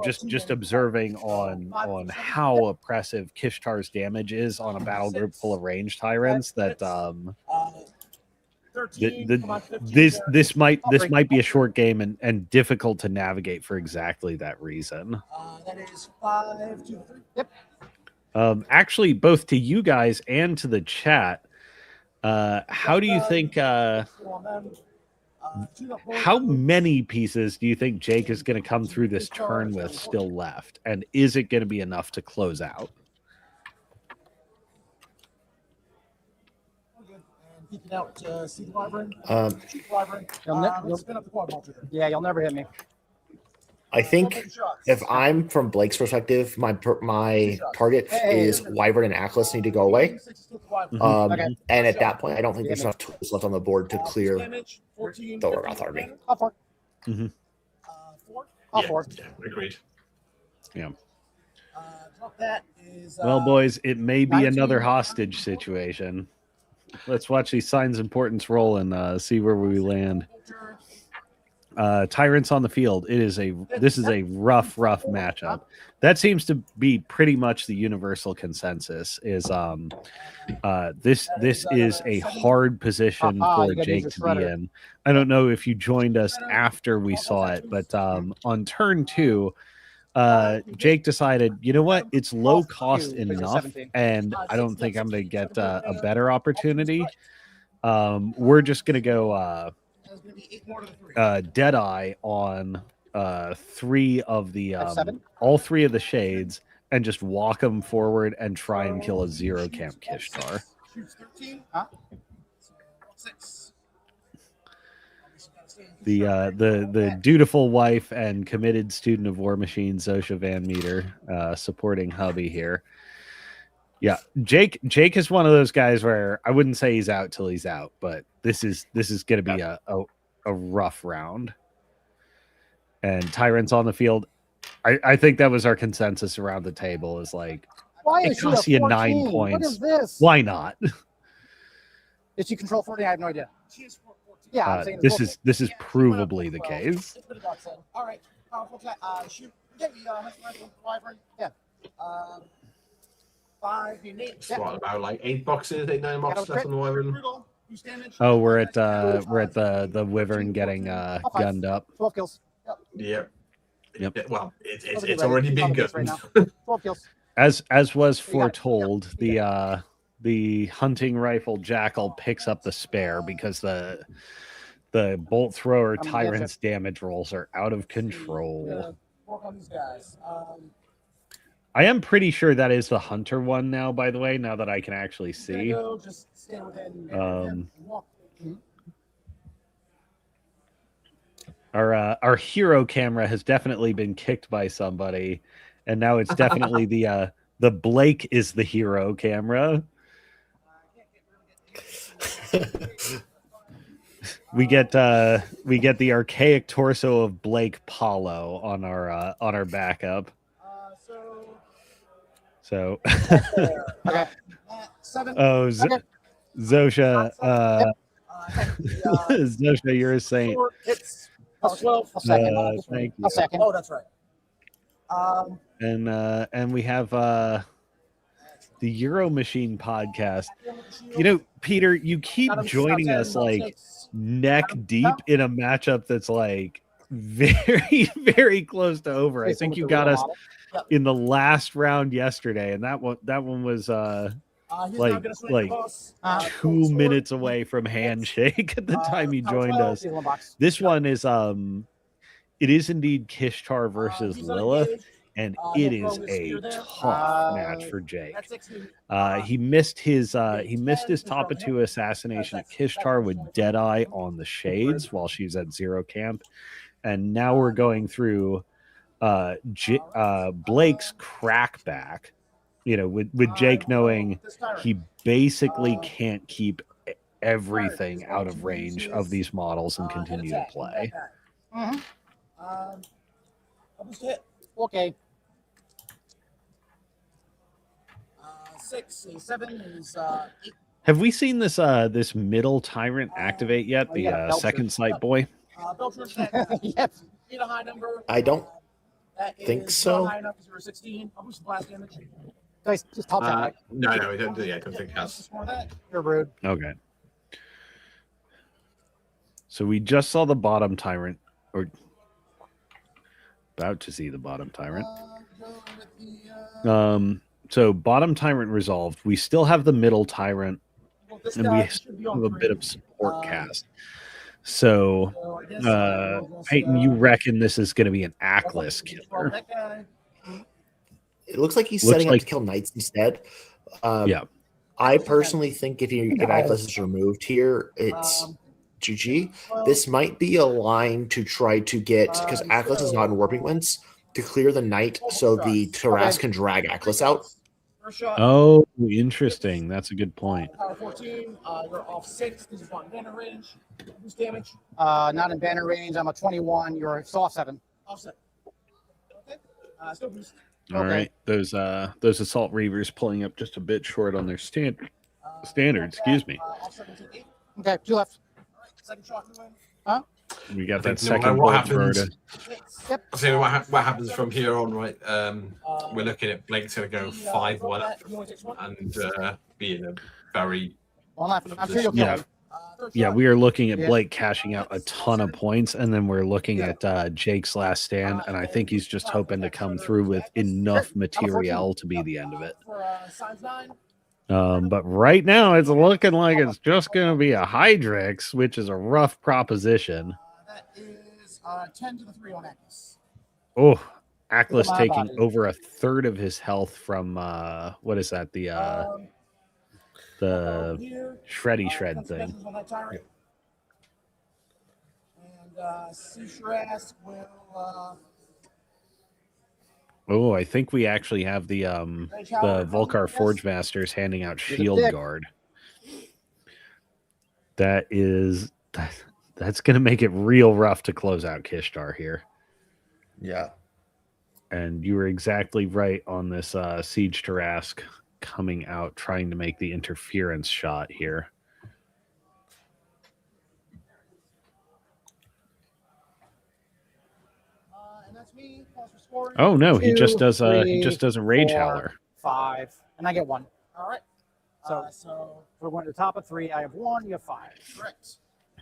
Just observing on how oppressive Kishtar's damage is on a battle group full of ranged tyrants. That 13, come on, 15 this might be a short game and difficult to navigate for exactly that reason. that is 5 to 3. Yep. Actually, both to you guys and to the chat, how do you think? How many pieces do you think Jake is going to come through this turn with still left, and is it going to be enough to close out? peeking out to see the wyvern. Shoot the wyvern. You'll Spin up the quad vulture. Yeah, you'll never hit me. I think if I'm from Blake's perspective, my target is Wyvern and Atlas need to go away. Okay. And at that point, I don't think there's enough tools left on the board to clear the Wargoth army. All four. All Yeah, four. yeah, agreed. Yeah. That is, Well, boys, it may be 19. another hostage situation. Let's watch these signs of importance roll and see where we land. Tyrants on the field. This is a rough matchup. That seems to be pretty much the universal consensus. Is this is a hard position for Jake to be in. I don't know if you joined us after we saw it, but on turn 2, Jake decided, you know what, it's low cost enough, and I don't think I'm going to get a better opportunity. We're just going to go Deadeye on 3 of the all 3 of the shades, and just walk them forward and try and kill a 0 camp Kishtar. The dutiful wife and committed student of Warmachine, Zosha Van Meter, supporting hubby here. Yeah, Jake is one of those guys where I wouldn't say he's out till he's out, but this is going to be a rough round. And Tyrant's on the field. I think that was our consensus around the table, is like, Why it is she costs a you 14? 9 What points. is this? Why not? Did she control 14? I have no idea. Yeah, I'm saying this is provably the case. All right. Shoot. Yeah, wyvern. Yeah. 5. You need. It's what, about like 8 boxes, 8, 9 boxes left on the wyvern. Oh, we're at the Wyvern getting gunned up. 12 kills. Yep. Yep. Yeah, well, it's already been good. Right now. 12 kills. As was foretold, the hunting rifle jackal picks up the spare because the bolt thrower tyrant's damage rolls are out of control. Work on these guys. I am pretty sure that is the hunter one now, by the way, now that I can actually see. Just stay within, Our hero camera has definitely been kicked by somebody, and now it's definitely the Blake is the hero camera. We get the archaic torso of Blake Paulo on our backup. So Okay. 7. oh, Zosha, The Zosha, you're a saint. It's 12. I'll second. Thank you. I'll second. Oh, that's right. And we have the Euro Machine podcast. You know, Peter, you keep joining us like neck deep in a matchup that's like very, very close to over. I think you got us in the last round yesterday, and that one was like 2 minutes away from handshake at the time you joined us. This one is it is indeed Kishtar versus Lilith, and it is a tough match for Jake. He missed his top 2 assassination at Kishtar with Deadeye on the shades while she's at 0 camp, and now we're going through Blake's crackback. You know, with Jake knowing he basically can't keep everything out of range of these models and continue to play. Okay. 6, 7 is 8. Have we seen this this middle tyrant activate yet? The second sight boy. Belcher's Yes. need a high number. I don't That think is so. not high enough because you're 16. I'll boost the blast damage. Guys, just top that. No, I don't think it has. Just more of that. You're rude. Okay. So we just saw the bottom tyrant, or about to see the bottom tyrant. Go with the, So bottom tyrant resolved. We still have the middle tyrant, well, this and guy we should be have on a bit 3. of support cast. So, So I guess, we'll Peyton, you reckon this is going to be an Well, Ackless killer? that guy. It looks like he's Looks setting like- up to kill knights instead. Yeah. I personally think if Atlas is removed here, it's GG. This might be a line to try to get, because Atlas is not in Warping Winds, to clear the night so the Tarrasque can drag Atlas out. First shot. Oh, interesting. That's a good point. Power 14. You're off 6 because you're on banner range. Boost damage. Not in banner range. I'm a 21. You're off 7. Offset. Okay. Still boost. All right. Those Assault Reavers pulling up just a bit short on their standard. Excuse me. Off 17. Okay, 2 left. All right. Second shot. We got that think no matter second what bolt happens- bird. Yep. So what happens from here on, right? We're looking at Blake's going to go 5-1 up and be in a very One left. I'm sure you'll kill Yeah. him. Yeah, we are looking at Yeah. Blake cashing out a ton of points, and then we're looking at Jake's last stand, and I think he's just hoping to come through with enough material to be the end of it. For Signs 9. But right now, it's looking like it's just going to be a Hydrix, which is a rough proposition. That is 10 to the 3 on Atlas. Oh, Atlas my taking body. over a third of his health from what is that? The Here, shreddy shred that's thing. measures on that tyrant. And Seashrask will Oh, I think we actually have the Volcar Forge Masters handing out You're the Shield dick. Guard. That's going to make it real rough to close out Kishtar here. Yeah. And you were exactly right on this Siege Tarrasque coming out, trying to make the interference shot here. and that's me. Pause for scoring. Oh no, he 2, just does a 3, Rage 4, Howler. 5, and I get 1. All right. So we're going to the top of 3. I have 1. You have 5. Correct.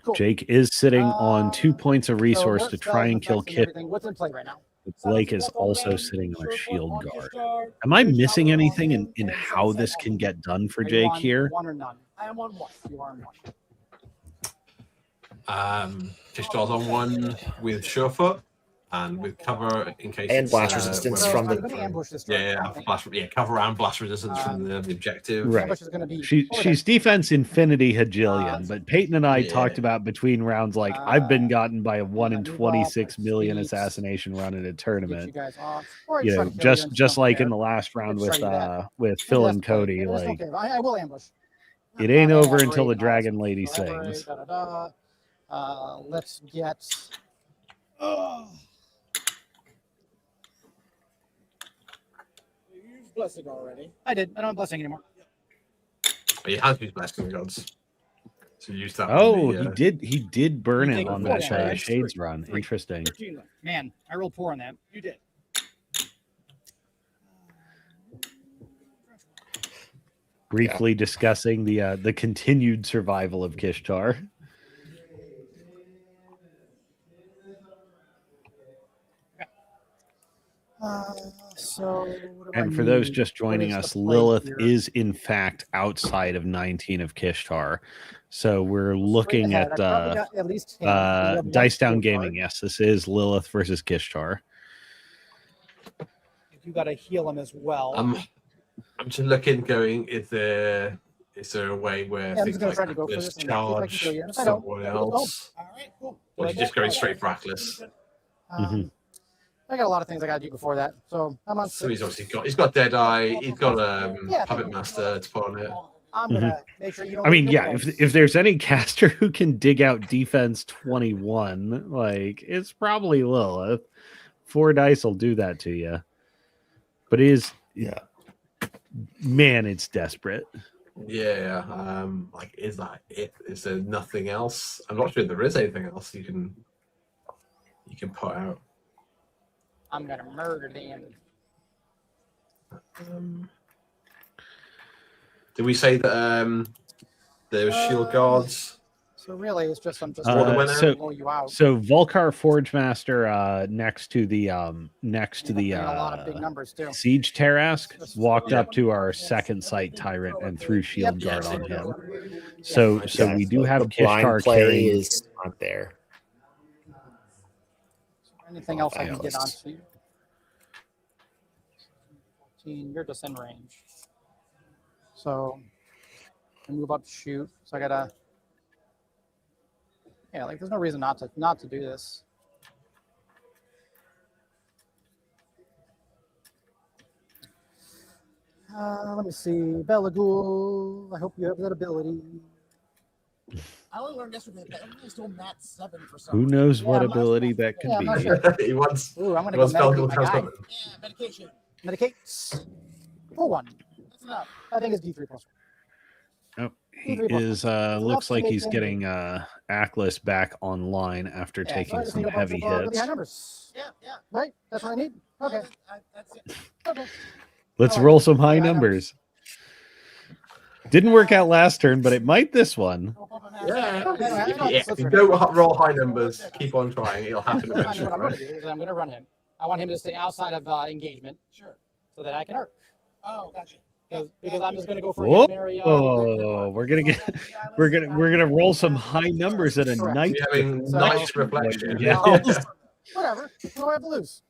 Cool. Jake is sitting on 2 points of resource So to what try and spells, kill effects, and Kit. everything. What's in play right now? Blake is also sitting on a Shield Guard. Am I missing anything in how this can get done for Are you Jake on here? 1 or none? I am on 1. You are on 1. Kishtar's on 1 with Surefoot and with cover in case And it's, blast resistance where- from I'm the- going to ambush this. cover and blast resistance from the objective. Right. Ambush is going to be. She's defense infinity hajillion, but Peyton and I Yeah. talked about between rounds like I've been gotten by a 1 in 26 million assassination run in a Get you tournament. guys off. Or You try know, to kill you and just don't like care. in the last round Let's try that. with Phil and That's fine. Cody, It is like okay. I will ambush. it ain't over Elaborate, until the Dragon awesome. Lady Elaborate, sings. Let's get. You've blessed already. I did. I don't have blessing anymore. He has used Blessing Gods. So use that. Oh, on the, he did burn You it take on a that full damage. Shades run. 3. Interesting. 13 left. Man, I rolled 4 on that. You did. Briefly discussing the continued survival of Kishtar. So. what do I And for those need? just joining What is us, the play Lilith here? is in fact outside of 19 of Kishtar. So we're Straight looking ahead, at I probably got at least 10. You have one Dice Down shield Gaming. card. Yes, this is Lilith versus Kishtar. You got to heal him as well. I'm just looking, going, is there a way where Yeah, I'm things just gonna like try to go for Atlas this and see if I can charge kill you. If I don't, someone I will. else? All right, cool. Or is he just going straight for Atlas? I got a lot of things I got to do before that. So I'm on So 6. he's obviously got Deadeye, he's got Yeah. Puppet Master to put on it. I'm going to make sure you don't. I mean, get yeah, killed. if there's any caster who can dig out defense 21, like it's probably Lilith. 4 dice will do that to you. But it is, Yeah. man, it's desperate. Yeah, like is that it? Is there nothing else? I'm not sure if there is anything else you can put out. I'm going to murder them. Did we say that there was shield guards? So really, it's just I'm just What gonna went out? blow you out. So Volcar Forge Master next to the And a lot of big numbers too. Siege Tarrasque walked up to our second sight Tyrant and threw Shield Guard on him. So Yeah, we do have the blind Kishtar play carrying. is not there. Anything else I can Atlas. get onto you? 14, you're just in range. So and move up to shoot. So I gotta. Yeah, like there's no reason not to do this. Let me see. Belagul, I hope you have that ability. I only learned yesterday that everybody stole Nat 7 for some Who reason. knows Yeah, what I'm not- ability that could Yeah, I'm be? not sure. he wants. Ooh, I'm gonna He go wants medicate Belgium my guy. Transforming. Yeah, medication. Medicates. For 1. That's enough. I think it's D3 plus 1. Oh, he D3 plus is. 1. Looks to like make he's him getting Aklis back online after Yeah, so I taking just some need a bunch heavy of, really hits. high numbers. Yeah. Right? That's what I need? Okay. That's it. Okay. Let's Alright. roll some high High numbers. Didn't work out last turn, but it might this one. Yeah. If If you don't roll high numbers, keep on trying. It'll happen What eventually. I'm going Right? to do is I'm going to run him. I want him to stay outside of engagement Sure. so that I can hurt. Oh, gotcha. Because I'm just going to go for a Whoa! area. We're gonna roll some high numbers at a Correct. night. You're having So- nice reflection. Yeah. Whatever. What do I have to lose?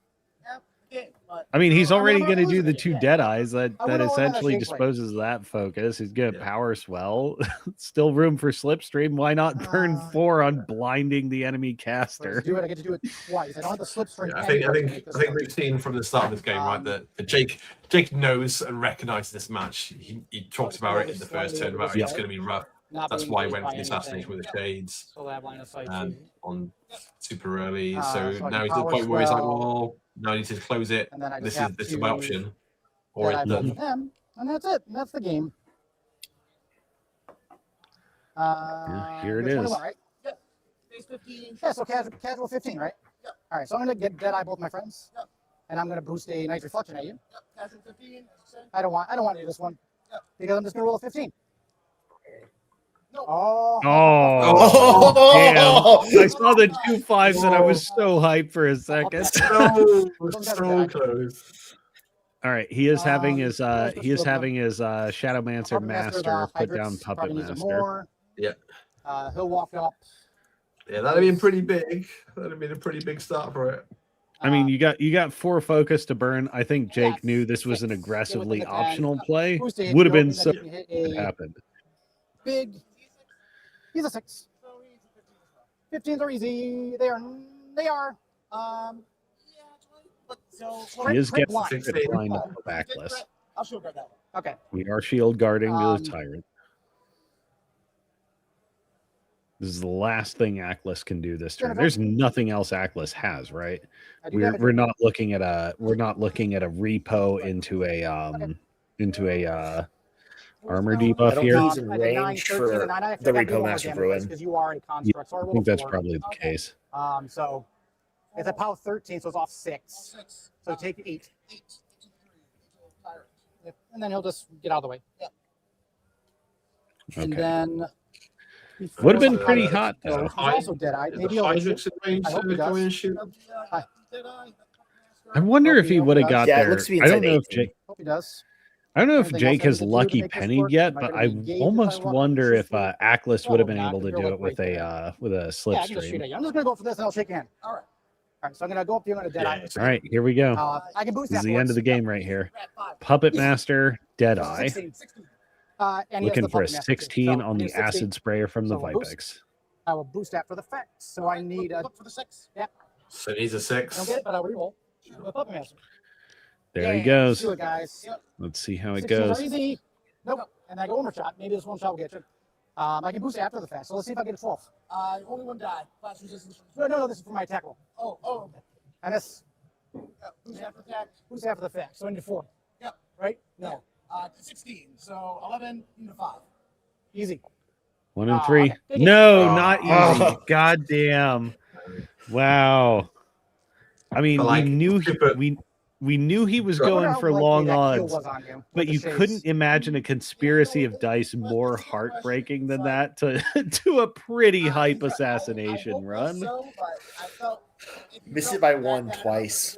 Okay, but I mean, he's I'm already not going to do losing the it, 2 yeah. dead eyes. That I would've won that essentially shade plate. disposes of that focus. He's going to Yeah. power swell. Still room for slipstream. Why not burn 4 on blinding the enemy So to caster? do it, I get to do it twice. I don't have the slipstream. Yeah, I anywhere to think make this we've work. seen from the start of this game, right, that Jake knows and recognizes this match. He talked about it in the first turn about Yeah. it's going to be rough. Not That's being why he engaged went by for the assassination anything. with the shades So I have line of sight. and too. on super early. So I So can now he's at the power point where he's like, spell. well, now I need to close it. And then I just This have is to my option. Or that I it built doesn't. with him, and that's it. And that's the game. Here it you're is. 21, right? Phase 15. Yeah, so casual 15, right? Yep. All right, so I'm going to get Deadeye both my friends. Yep. And I'm going to boost a Night Reflection at you. Yep. Casual 15, as you said. I don't want to do this one. Yep. Because I'm just going to roll a 15. No. Oh. Oh, damn. I saw the 2 5s and I was so hyped for a second. So close. All right, he is having his let's he is look up- having his Shadowmancer Puppet Master the put down Hydrates Puppet probably needs it Master. more. Yeah. He'll walk up. Yeah, that'd have been pretty big. That'd have been a pretty big start for it. I mean, you got 4 focus to burn. I think Jake Yes, knew this was an 6. aggressively Get within the 10. optional play. Boost a Would have been hoping so that you can hit it a happened. big. He's a 6. So he's a 15 as well. 15s are easy. They are. Yeah, actually. But so He is Crit getting blind. 16. blind on the backlist. I'll show guard that one. Okay. We are shield guarding the Um, tyrant. This is the last thing Aklis can do this turn. Jennifer? There's nothing else Aklis has, right? I do damage We're him. not looking at a repo into a armor I debuff don't here. think he's in I did 9, range 13, for and I the actually got Repo more Master damage Ruin. because you are a construct. So I I rolled think a that's 4. probably the case. So it's a POW 13, so it's off 6. 6. So take 8. 8. 3. Tyrant. Yep. And then he'll just get out of the way. And Okay. then Would have been Uh, pretty hot So though. he's also dead-eyed. Is Maybe the he'll Hydrix in range I hope to he go does. in and shoot? Hi. I wonder if he would have got Yeah, it there. looks to be I don't inside know if 18. Jake. Hope he does. I don't know if Anything Jake else I has need to do to lucky make this pennied work? yet, Am I but gonna I be engaged if I almost want wonder if truthfully? Aklis would have been Probably not, able to because do you're it with like right a Yeah, I can just shoot slipstream. at you. I'm just gonna go for this and I'll shake your hand. All right. All right, so I'm gonna go up to you and a dead eye. Yeah. All right, here we go. I can boost This is that the end of the force. game right here. Rat 5. Puppet Master, Deadeye. 16. And he has Looking the for a Puppet Master too. 16 So on the here's 16. acid sprayer from the So we'll boost. Vipex. I will boost that for the fact. So I need a. Look for the 6. So he's a I don't 6. get it, but I'll reroll. The Puppet Master. There he Yeah, goes. Do it, guys. Let's see how it 16s goes. are easy. Nope. And I go one more shot. Maybe this one shot will get you. I can boost it after the fact. So let's see if I get a 12. Only one die. Blast resistance. No, this is for my attack roll. Oh, okay. And this Who's after attack? boost after the fact. So into 4. Yep. Right? No. 16. So 11 into 5. Easy. 1 and 3. okay. No, Oh. not easy. Oh. God damn. Wow. I mean, But, like, we knew super- we knew he was I I wonder going how for likely long that kill odds, was on you but with you the shades. couldn't imagine a conspiracy of dice more heartbreaking than that to to a pretty hype assassination run. So, but I felt Miss it by 1 twice.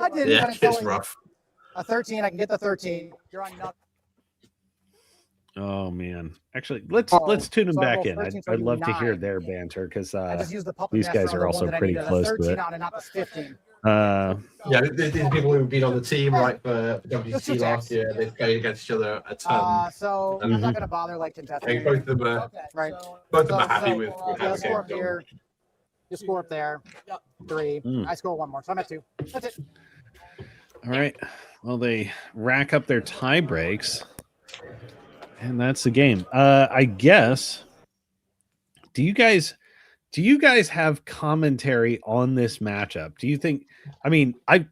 I did. Yeah, but it's telling you, rough. A 13, I can get the 13. You're on nothing. Oh man. Actually, let's Oh, tune them so I back rolled in. 13, so I'd I love do to hear 9. their banter because I just used the puppet these master guys on are the also one that I pretty needed a close to 13 it. on and not the 15. Yeah, these people who've been on the team, right, for WC last year, they've played against each other a ton. So I'm not gonna bother like I contesting. think both of them are, Okay. Right. both of them are So- happy so, with Yeah, how the score game's up going. here. You score up there. 3. Mm. I score 1 more, so I'm at 2. That's it. All right. Well, they rack up their tie breaks, and that's the game. I guess. Do you guys have commentary on this matchup? Do you think? I mean, I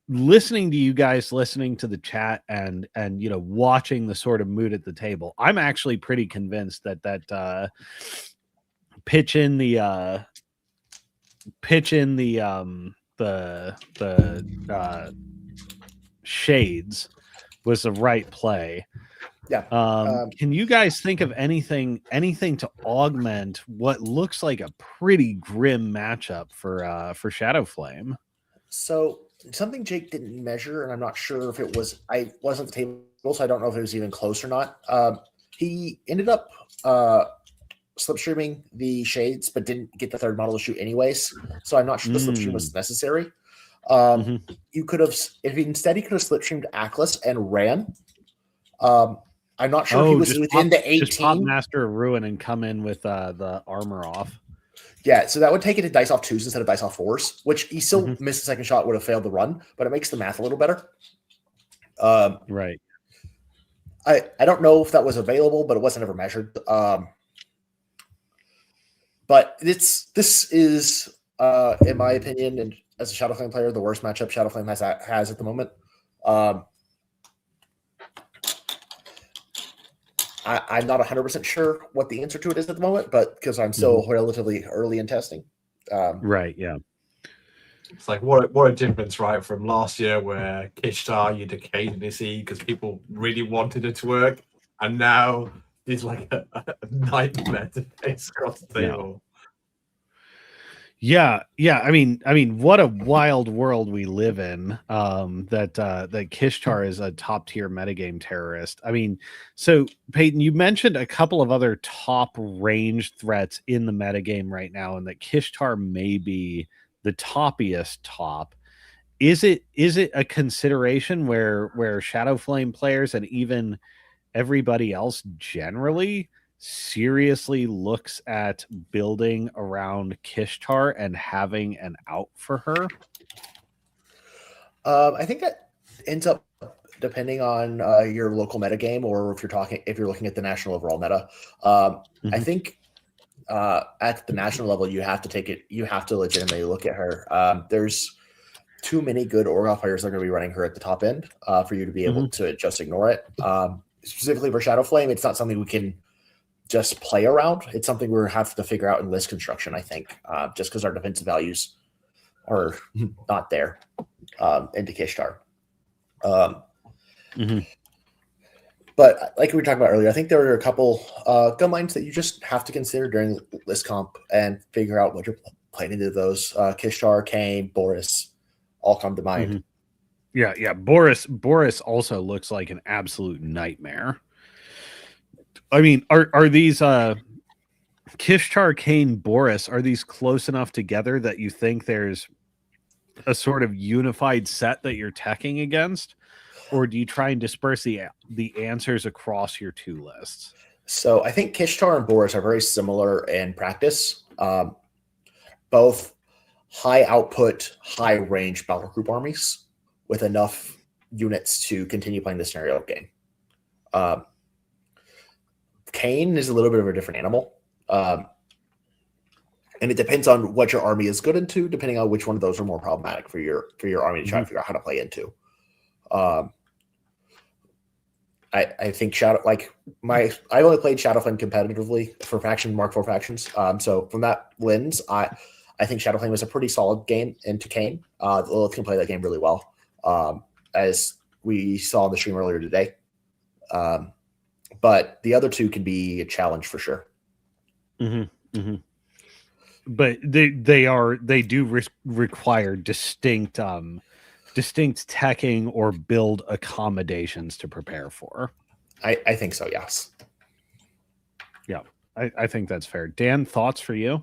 listening to you guys, listening to the chat, and watching the sort of mood at the table. I'm actually pretty convinced that pitch in the shades was the right play. Yeah. Can you guys think of anything to augment what looks like a pretty grim matchup for Shadowflame? So something Jake didn't measure, and I'm not sure if it was. I wasn't at the table, so I don't know if it was even close or not. He ended up slipstreaming the shades, but didn't get the third model to shoot anyways. So I'm not sure the slipstream was necessary. You could have, if instead he could have slipstreamed Atlas and ran. I'm not sure if he was within the 18. Just pop Master of Ruin and come in with the armor off. Yeah, so that would take it to dice off 2s instead of dice off 4s, which he still missed the second shot, would have failed the run, but it makes the math a little better. Right. I don't know if that was available, but it wasn't ever measured. But this is, in my opinion, and as a Shadowflame player, the worst matchup Shadowflame has at the moment. I'm not 100% sure what the answer to it is at the moment, but because I'm still relatively early in testing. Right, yeah. It's like what a difference, right, from last year where Kishtar you'd occasionally see because people really wanted it to work, and now it's like a nightmare to face across the table. Yeah. I mean, what a wild world we live in. That Kishtar is a top tier metagame terrorist. I mean, so Peyton, you mentioned a couple of other top range threats in the metagame right now, and that Kishtar may be the toppiest top. Is it a consideration where Shadowflame players and even everybody else generally seriously looks at building around Kishtar and having an out for her? I think that ends up depending on your local metagame, or if you're looking at the national overall meta. I think at the national level, you have to legitimately look at her. There's too many good Orga players that are going to be running her at the top end for you to be able to just ignore it. Specifically for Shadowflame, it's not something we can just play around. It's something we're have to figure out in list construction, I think, just because our defensive values are not there into Kishtar. But like we were talking about earlier, I think there are a couple gun lines that you just have to consider during list comp and figure out what you're playing into those. Kishtar, Urcaen, Boris all come to mind. Yeah. Boris also looks like an absolute nightmare. I mean, are these Kishtar, Urcaen, Boris, are these close enough together that you think there's a sort of unified set that you're teching against? Or do you try and disperse the answers across your two lists? So I think Kishtar and Boris are very similar in practice. Both high output, high range battle group armies with enough units to continue playing the scenario game. Urcaen is a little bit of a different animal. And it depends on what your army is good into, depending on which one of those are more problematic for your army to try to figure out how to play into. I think I only played Shadowflame competitively for Mark 4 factions. So from that lens, I think Shadowflame is a pretty solid game into Urcaen. Lilith can play that game really well, as we saw on the stream earlier today. But the other two can be a challenge for sure. But they do require distinct teching or build accommodations to prepare for. I think so, yes. Yeah, I think that's fair. Dan, thoughts for you?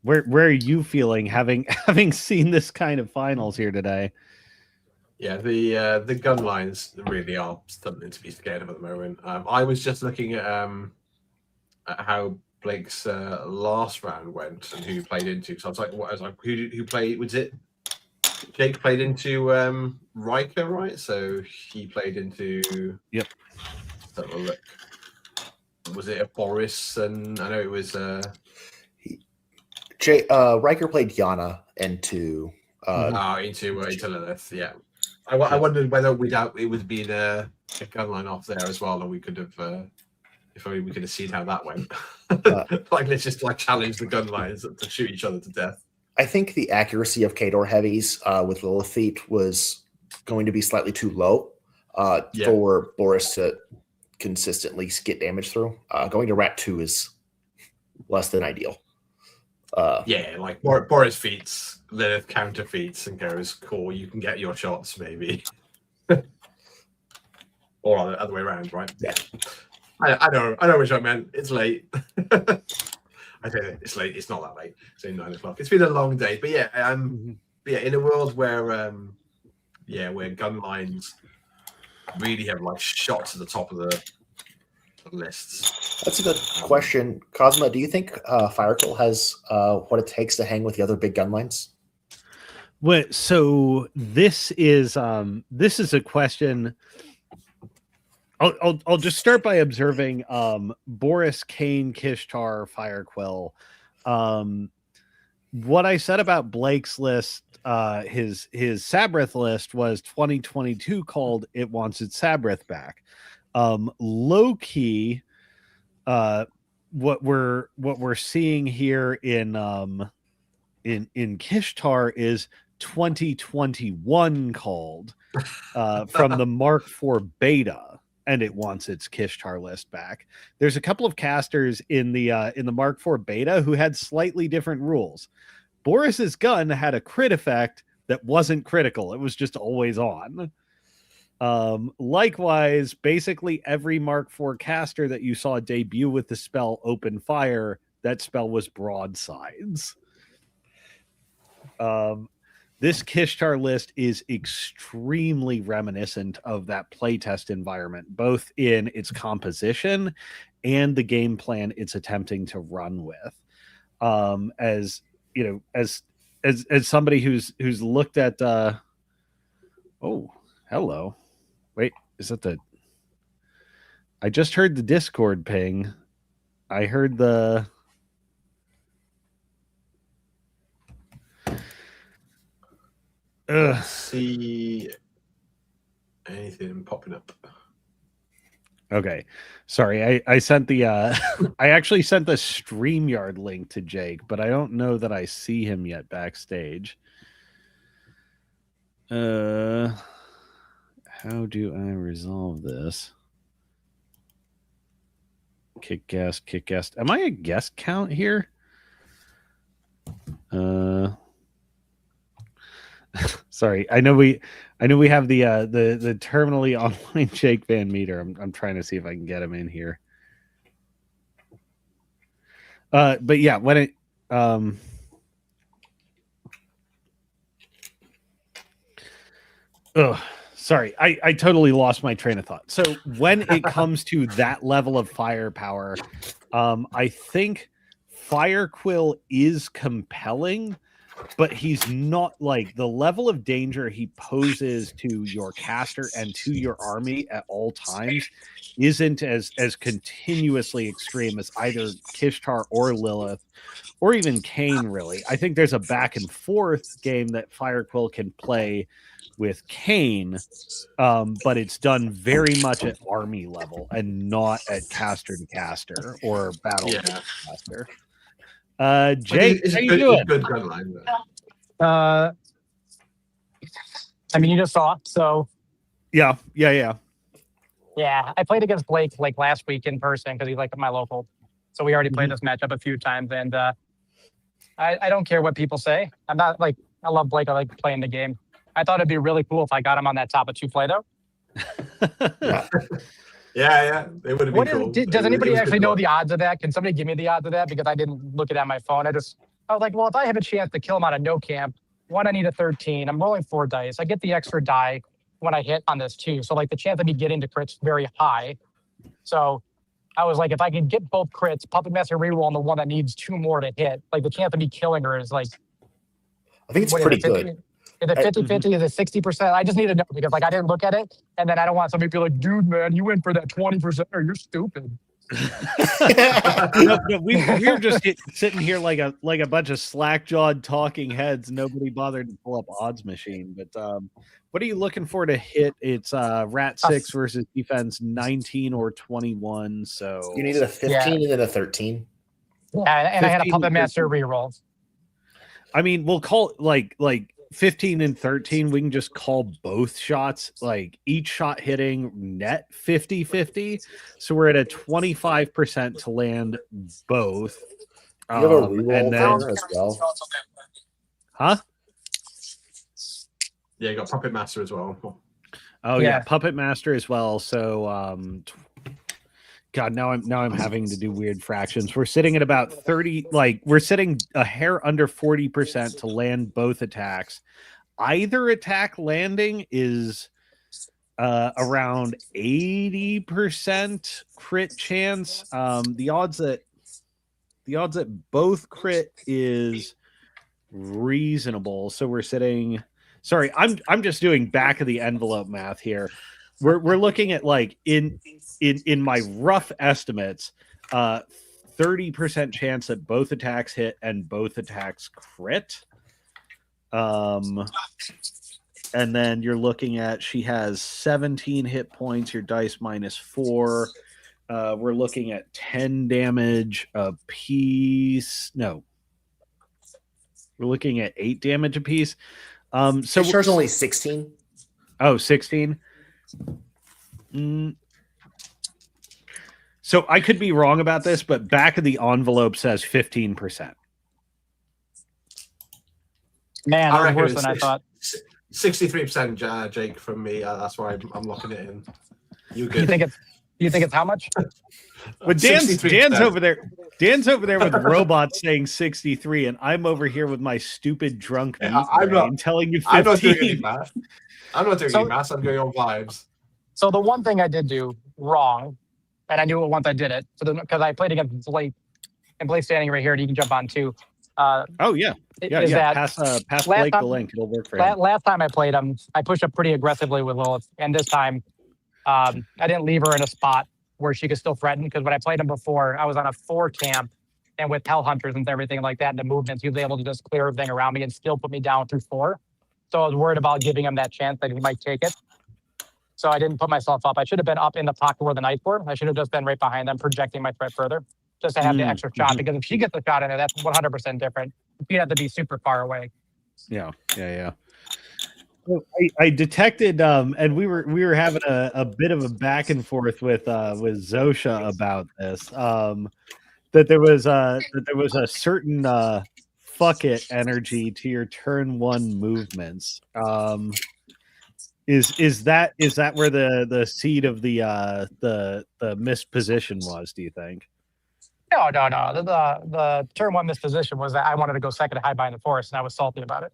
where are you feeling having seen this kind of finals here today? Yeah, the gun lines really are something to be scared of at the moment. I was just looking at how Blake's last round went and who he played into. So I was like, who played? Was it Jake played into Riker, right? So he played into. Yep. Let's have a look. Was it a Boris? And I know it was. Riker played Yana into. Into Lilith. Yeah. I wondered whether it would be a gun line off there as well, and we could have. If only we could have seen how that went. Like, let's just challenge the gun lines to shoot each other to death. I think the accuracy of Kador heavies with Lilith feet was going to be slightly too low for Boris to consistently get damage through. Going to Rat 2 is less than ideal. Like Boris feats, Lilith counter feats and goes, cool, you can get your shots maybe. Or the other way around, right? Yeah. I know which I meant. It's late. I say it's late. It's not that late. It's only 9 o'clock. It's been a long day, but in a world where where gun lines really have shot to the top of the lists. That's a good question, Cosma. Do you think Firekill has what it takes to hang with the other big gun lines? Well, so this is a question. I'll just start by observing Boris, Kane, Kishtar, Firequill. What I said about Blake's list, his Sabrith list was 2022 called "It Wants Its Sabrith Back." Low key, what we're seeing here in Kishtar is 2021 called from the Mark IV beta. And it wants its Kishtar list back. There's a couple of casters in the Mark IV beta who had slightly different rules. Boris's gun had a crit effect that wasn't critical. It was just always on. Likewise, basically every Mark IV caster that you saw debut with the spell Open Fire, that spell was broadsides. This Kishtar list is extremely reminiscent of that playtest environment, both in its composition and the game plan it's attempting to run with. As you know, as somebody who's looked at oh, hello. Wait, is that the I just heard the Discord ping. I heard the Let's see anything popping up. Okay. Sorry, I sent the I actually sent the StreamYard link to Jake, but I don't know that I see him yet backstage. How do I resolve this? Kick guest. Am I a guest count here? Sorry, I know we have the terminally online Jake Van Meter. I'm trying to see if I can get him in here. But yeah, when it sorry, I totally lost my train of thought. So when it comes to that level of firepower, I think Firequill is compelling, but he's not the level of danger he poses to your caster and to your army at all times isn't as continuously extreme as either Kishtar or Lilith or even Kane, really. I think there's a back and forth game that Firequill can play with Kane, but it's done very much at army level and not at caster to caster or battle to caster. Jake, how you doing? Good gun line, I mean, you just saw, so. Yeah. Yeah, I played against Blake last week in person because he's my local. So we already played this matchup a few times, and I don't care what people say. I'm not I love Blake. I like playing the game. I thought it'd be really cool if I got him on that top of 2 play though. Yeah, it would have been cool. Does anybody actually know the odds of that? Can somebody give me the odds of that? Because I didn't look it at my phone. I I was like, well, if I have a chance to kill him out of no camp, one, I need a 13. I'm rolling 4 dice. I get the extra die when I hit on this too. So like the chance of me getting to crits very high. So I was like, if I can get both crits, Puppet Master reroll on the one that needs 2 more to hit, like the chance of me killing her is like, I think it's what pretty is it, good. Is it 50-50? Is it 60%? I just need to know because like I didn't look at it. And then I don't want somebody to be like, dude, man, you went for that 20% or you're stupid. No, we were just sitting here like a bunch of slack-jawed talking heads. Nobody bothered to pull up odds machine. But what are you looking for to hit? It's Rat 6 versus defense 19 or 21. So You needed a 15 and then a 13. Yeah, and I had a 15 Puppet and Master 13. reroll. I mean, we'll call like 15 and 13. We can just call both shots, like each shot hitting net 50-50. So we're at a 25% to land both. You have a reroll and then, there as well. huh? Yeah, you got Puppet Master as well. Oh yeah, Yeah. Puppet Master as well. So God, now I'm having to do weird fractions. We're sitting at about 30, like we're sitting a hair under 40% to land both attacks. Either attack landing is around 80% crit chance. The odds that both crit is reasonable. So we're sitting. Sorry, I'm just doing back of the envelope math here. We're looking at like in my rough estimates, 30% chance that both attacks hit and both attacks crit. And then you're looking at she has 17 hit points, your dice -4. We're looking at 10 damage a piece. No. We're looking at 8 damage a piece. So Shar's only 16. Oh, 16. So I could be wrong about this, but back of the envelope says 15%. Man, I that was reckon worse it's than I thought. 63%, Jake, from me. That's why I'm locking it in. You You good? think it's how much? But Dan's 63%. over there. Dan's over there with robots saying 63, and I'm over here with my stupid drunk Yeah, meat I'm brain not- telling you 15. I'm not doing any math. I'm not doing So- any maths. I'm going on vibes. So the one thing I did do wrong, and I knew it once I did it, because I played against Blake, and Blake's standing right here, and you can jump on too. Oh yeah, Is yeah. that Pass last Blake the time- link. It'll work for him. last time I played him, I pushed up pretty aggressively with Lilith, and this time I didn't leave her in a spot where she could still threaten, because when I played him before, I was on a 4 camp, and with Hell Hunters and everything like that, and the movements, he was able to just clear everything around me and still put me down through 4. So I was worried about giving him that chance that he might take it. So I didn't put myself up. I should have been up in the pocket where the knights were. I should have just been right behind them, projecting my threat further, just to have the extra shot. Because if she gets a shot in it, that's 100% different. You'd have to be super far away. Yeah. I detected, and we were having a bit of a back and forth with Zosha about this. That there was a certain fuck it energy to your turn 1 movements. Is that where the seed of the missed position was? Do you think? No. The turn 1 misposition was that I wanted to go second to hide behind the forest, and I was salty about it.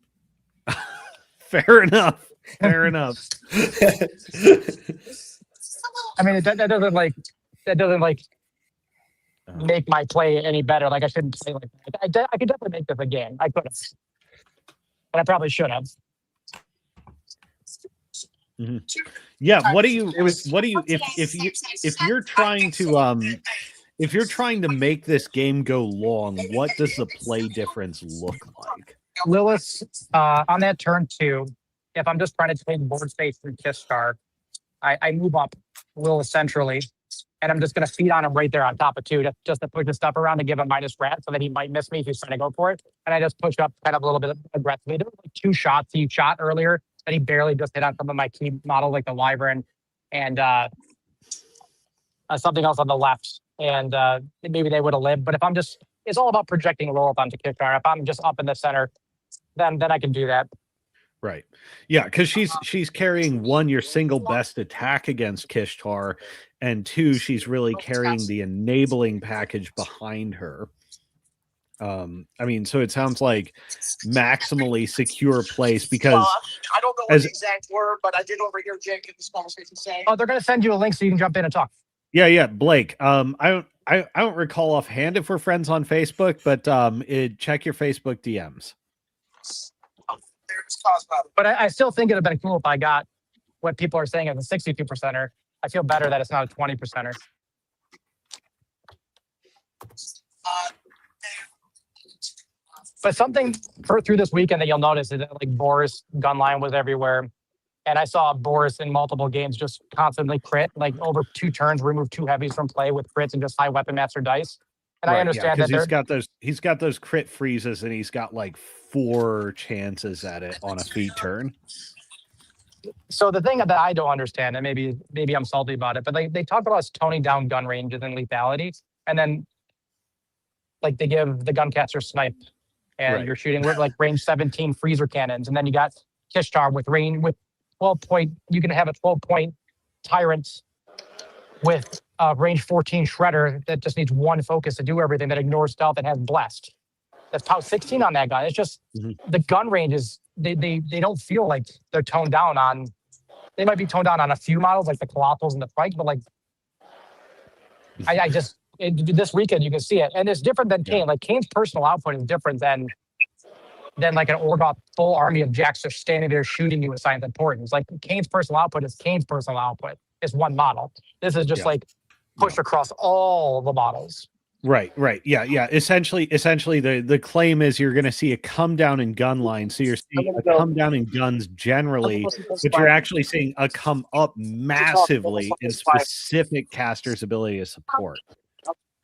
Fair enough. Fair enough. I mean, that doesn't make my play any better. Like I shouldn't play like that. I could definitely make this a game. I could have, but I probably should have. Mhm. Yeah. What do you if you're trying to make this game go long, what does the play difference look like? Lilith, on that turn 2, if I'm just trying to take board space through Kishtar, I move up Lilith centrally, and I'm just going to feed on him right there on top of 2, just to push the stuff around to give him -1 so that he might miss me if he's trying to go for it. And I just push up kind of a little bit aggressively. There were like 2 shots he shot earlier that he barely just hit on some of my key models, like the Wyvern and something else on the left. And maybe they would have lived. But if I'm just, it's all about projecting Lilith onto Kishtar. If I'm just up in the center, then I can do that. Right. Yeah, because she's carrying 1, your single best attack against Kishtar, and 2, she's really carrying the enabling package behind her. I mean, so it sounds like maximally secure place because I don't know what the exact word, but I did overhear Jake in this conversation say. Oh, they're going to send you a link so you can jump in and talk. Yeah, Blake. I don't recall offhand if we're friends on Facebook, but check your Facebook DMs. But I still think it'd have been cool if I got what people are saying as a 62%er. I feel better that it's not a 20%er. But something through this weekend that you'll notice is that like Boris gunline was everywhere. And I saw Boris in multiple games just constantly crit, like over 2 turns, remove 2 heavies from play with crits and just high weapon master dice. And I understand that he's got those crit freezes and he's got like 4 chances at it on a feat turn. So the thing that I don't understand, and maybe I'm salty about it, but they talk about us toning down gun ranges and lethality, and then like they give the guncaster snipe, and you're shooting with like range 17 freezer cannons, and then you got Kishtar with 12 point. You can have a 12-point tyrant with range 14 shredder that just needs 1 focus to do everything, that ignores stealth and has blessed. That's POW 16 on that gun. It's just the gun ranges. They don't feel like they're toned down on. They might be toned down on a few models like the Colossals and the Pike, but like this weekend you can see it, and it's different than Kane. Like Kane's personal output is different than like an Orgoth full army of jacks just standing there shooting you with science importance. Like Kane's personal output is Kane's personal output. It's 1 model. This is just like pushed across all the models. Right. Yeah. Essentially, the claim is you're going to see a come down in gun line. So you're seeing a come down in guns generally, but you're actually seeing a come up massively in specific casters' ability to support.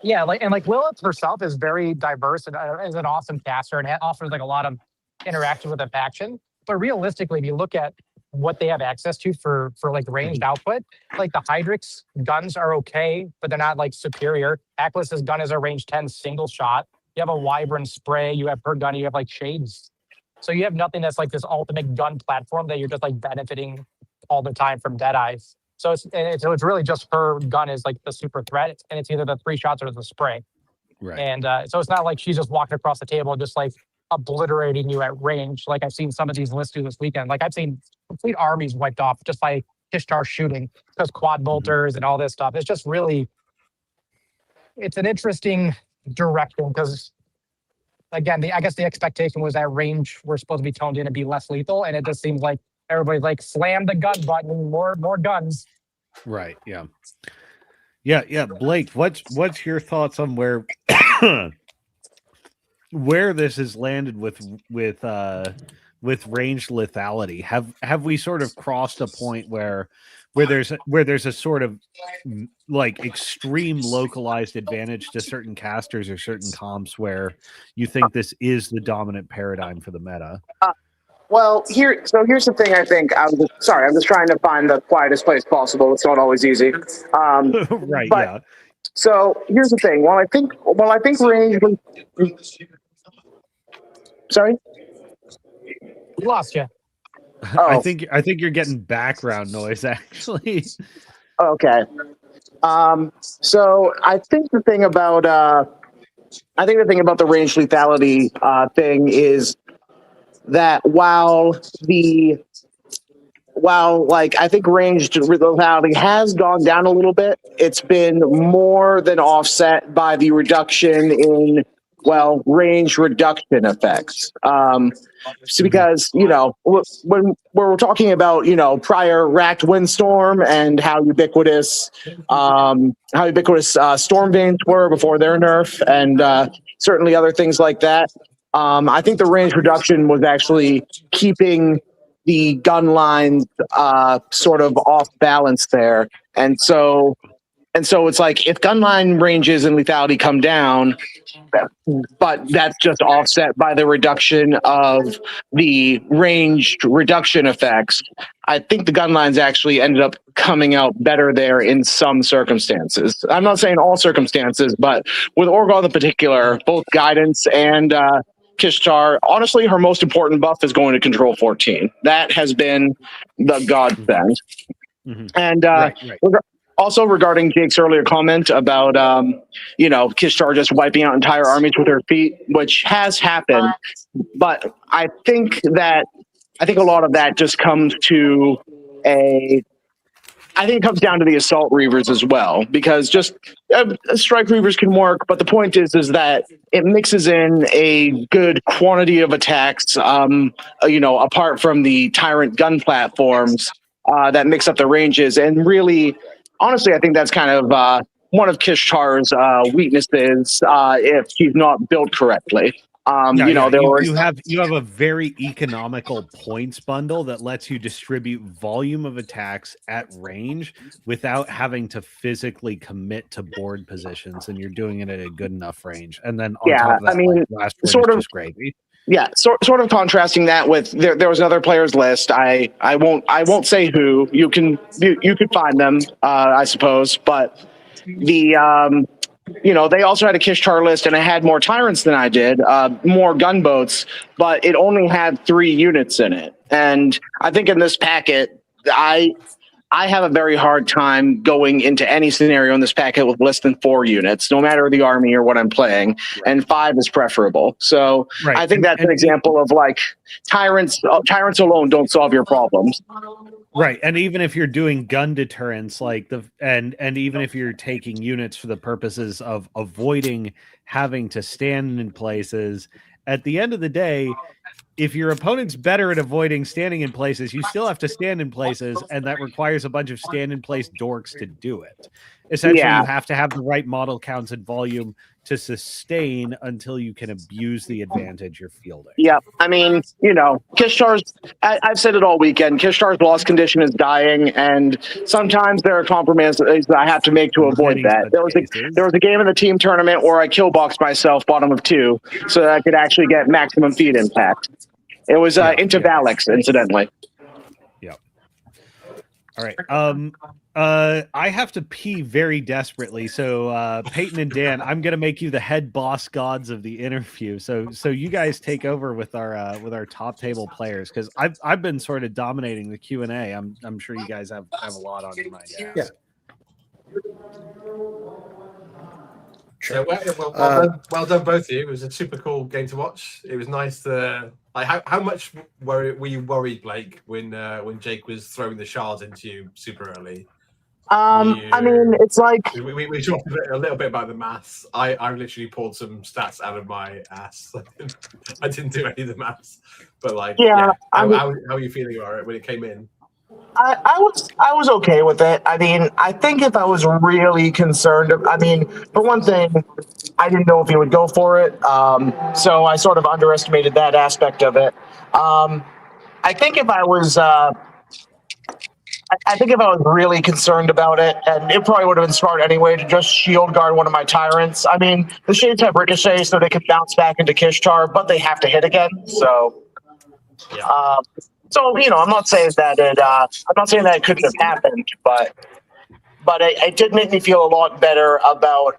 Yeah, like Lilith herself is very diverse and is an awesome caster and offers like a lot of interaction with the faction. But realistically, if you look at what they have access to for like ranged output, like the Hydrix guns are okay, but they're not like superior. Atlas's gun is a range 10 single shot. You have a Wyvern spray, you have per gun, you have like shades. So you have nothing that's like this ultimate gun platform that you're just like benefiting all the time from Deadeyes. So it's really just her gun is like the super threat, and it's either the 3 shots or the spray. Right. And so it's not like she's just walking across the table just like obliterating you at range. Like I've seen some of these lists do this weekend. Like I've seen complete armies wiped off just by Kishtar shooting because quad bolters and all this stuff. It's just really, it's an interesting direction because again, I guess the expectation was that range we're supposed to be toned in and be less lethal, and it just seems like everybody's like slam the gun button, more guns. Right. Yeah. Blake, what's your thoughts on where this has landed with ranged lethality? Have we sort of crossed a point where there's a sort of like extreme localized advantage to certain casters or certain comps where you think this is the dominant paradigm for the meta? Well, here's the thing. I think I'm just trying to find the quietest place possible. It's not always easy. Right. But, yeah. So here's the thing. Well, I think range. Sorry, We lost you. Oh. I think you're getting background noise actually. Okay. So I think the thing about the range lethality thing is that while like I think ranged lethality has gone down a little bit, it's been more than offset by the reduction in range reduction effects. So because when we're talking about prior racked windstorm and how ubiquitous storm veins were before their nerf, and certainly other things like that. I think the range reduction was actually keeping the gun lines sort of off balance there, and so it's like if gun line ranges and lethality come down, but that's just offset by the reduction of the range reduction effects. I think the gun lines actually ended up coming out better there in some circumstances. I'm not saying all circumstances, but with Orgoth in particular, both guidance and Kishtar, honestly, her most important buff is going to control 14. That has been the godsend. Mm-hmm. And right. Also, regarding Jake's earlier comment about, Kishtar just wiping out entire armies with her feet, which has happened, but I think a lot of that just comes to I think it comes down to the assault reavers as well, because just strike reavers can work, but the point is that it mixes in a good quantity of attacks, apart from the Tyrant gun platforms that mix up the ranges. And really, honestly, I think that's kind of one of Kishtar's weaknesses if she's not built correctly. You have a very economical points bundle that lets you distribute volume of attacks at range without having to physically commit to board positions, and you're doing it at a good enough range. And then on top of that, last word is just gravy. Yeah, sort of contrasting that with there was another players list. I won't say who. You could find them, I suppose, but the they also had a Kishtar list, and it had more Tyrants than I did, more gunboats, but it only had 3 units in it. And I think in this packet, I have a very hard time going into any scenario in this packet with less than 4 units, no matter the army or what I'm playing, and 5 is preferable. So right. I think that's an example of like Tyrants alone don't solve your problems. Right, and even if you're doing gun deterrence, and even if you're taking units for the purposes of avoiding having to stand in places, at the end of the day, if your opponent's better at avoiding standing in places, you still have to stand in places, and that requires a bunch of stand-in-place dorks to do it. Essentially, you have to have the right model counts and volume to sustain until you can abuse the advantage you're fielding. Yeah, I mean, Kishtar's, I've said it all weekend, Kishtar's loss condition is dying, and sometimes there are compromises I have to make to avoid that. There was a game in the team tournament where I killboxed myself bottom of 2 so that I could actually get maximum feed impact. It was into Valix, incidentally. Yeah. All right. I have to pee very desperately, so Peyton and Dan, I'm gonna make you the head boss gods of the interview. So you guys take over with our top table players, because I've been sort of dominating the Q&A. I'm sure you guys have a lot on your mind. Yeah. So well done, both of you. It was a super cool game to watch. It was nice to how much were you worried, Blake, when Jake was throwing the shards into you super early? I mean, it's like we talked a little bit about the maths. I literally pulled some stats out of my ass. I didn't do any of the maths, but how are you feeling about it when it came in? I was okay with it. I mean, I think if I was really concerned, for one thing, I didn't know if he would go for it, so I sort of underestimated that aspect of it. I think if I was really concerned about it, and it probably would have been smart anyway to just shield guard one of my Tyrants. I mean, the Shades have Ricochet, so they can bounce back into Kishtar, but they have to hit again. So, yeah. I'm not saying that it couldn't have happened, but it did make me feel a lot better about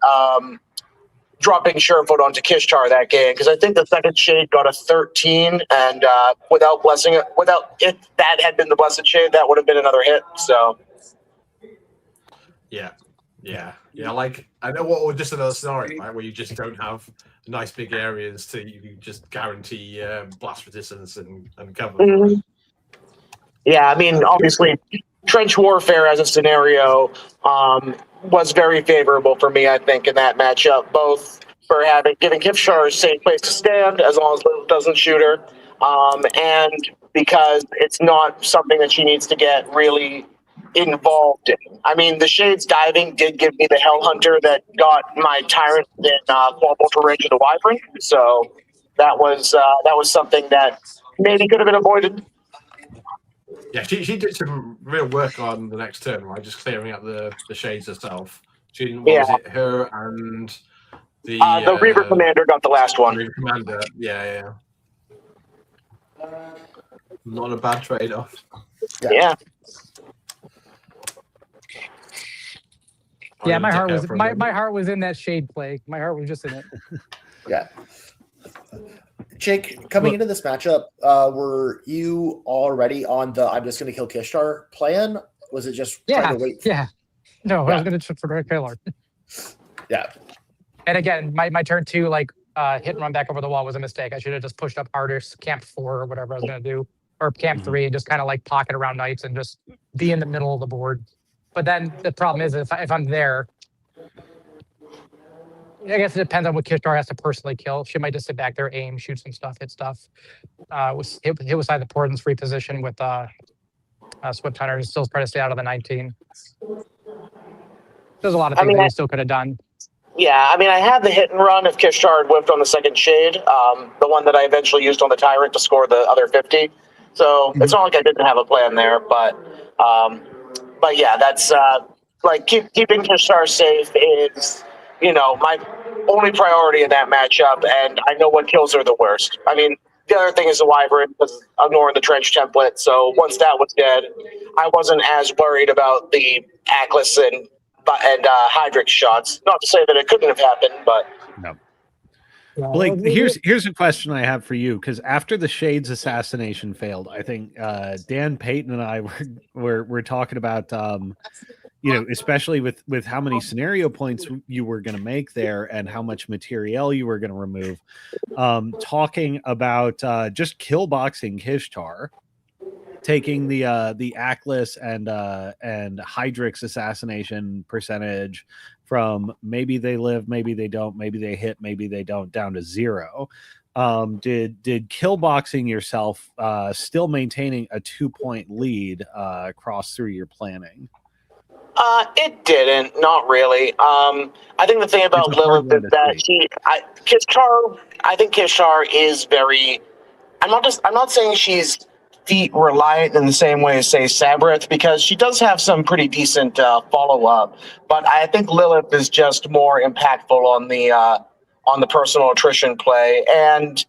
dropping Surefoot onto Kishtar that game, because I think the second Shade got a 13, and if that had been the Blessed Shade, that would have been another hit. So, yeah. Like, I know what just another scenario, right, where you just don't have nice big areas you just guarantee blast resistance and cover. Mm-hmm. Yeah, I mean, obviously, trench warfare as a scenario was very favorable for me, I think, in that matchup, both for giving Kishtar a safe place to stand as long as Liv doesn't shoot her, and because it's not something that she needs to get really involved in. I mean, the Shades diving did give me the Hell Hunter that got my Tyrant in quadruple range of the Wyvern, so that was something that maybe could have been avoided. Yeah, she did some real work on the next turn, right? Just clearing out the Shades herself. She didn't. Was it her and the Reaver Commander got the last one. Reaver Commander, yeah. Not a bad trade-off. Yeah, my heart was in that Shade play. My heart was just in it. Yeah. Jake, coming into this matchup, were you already on the I'm just going to kill Kishtar plan? Was it just trying to wait? Yeah. No, I Yeah. was going to for killer. Yeah. And again, my turn 2, like hit and run back over the wall was a mistake. I should have just pushed up harder, camped 4 or whatever I was going to do, or camp 3, and just kind of like pocket around knights and just be in the middle of the board. But then the problem is if I'm there, I guess it depends on what Kishtar has to personally kill. She might just sit back there, aim, shoot some stuff, hit stuff. Hit was side the Portland's free position with Swift Hunter, and still try to stay out of the 19. There's a lot of things that you still could have done. Yeah, I mean, I had the hit and run if Kishtar had whiffed on the second shade, the one that I eventually used on the Tyrant to score the other 50. So it's not like I didn't have a plan there, but yeah, that's like keeping Kishtar safe is, my only priority in that matchup, and I know what kills are the worst. I mean, the other thing is the Wyvern, because ignoring the trench template. So once that was dead, I wasn't as worried about the Atlas and Hydrix shots. Not to say that it couldn't have happened, but no. Blake, here's a question I have for you, because after the Shades assassination failed, I think Dan Payton and I were talking about especially with how many scenario points you were going to make there and how much material you were going to remove. Talking about just kill boxing Kishtar, taking the Atlas and Hydrix assassination percentage from maybe they live, maybe they don't, maybe they hit, maybe they don't, down to 0. Did kill boxing yourself still maintaining a 2-point lead cross through your planning? It didn't, not really. I think the thing about Lilith is that I think Kishtar is very. I'm not saying she's feet reliant in the same way as, say, Sabrith, because she does have some pretty decent follow-up, but I think Lilith is just more impactful on the personal attrition play, and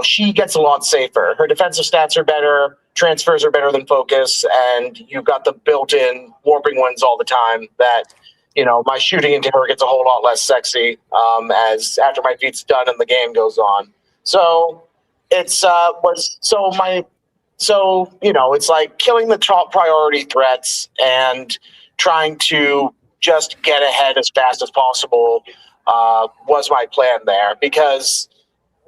she gets a lot safer. Her defensive stats are better, transfers are better than focus, and you've got the built-in warping winds all the time that my shooting into her gets a whole lot less sexy as after my feat's done and the game goes on. So it's it's like killing the top priority threats and trying to just get ahead as fast as possible was my plan there, because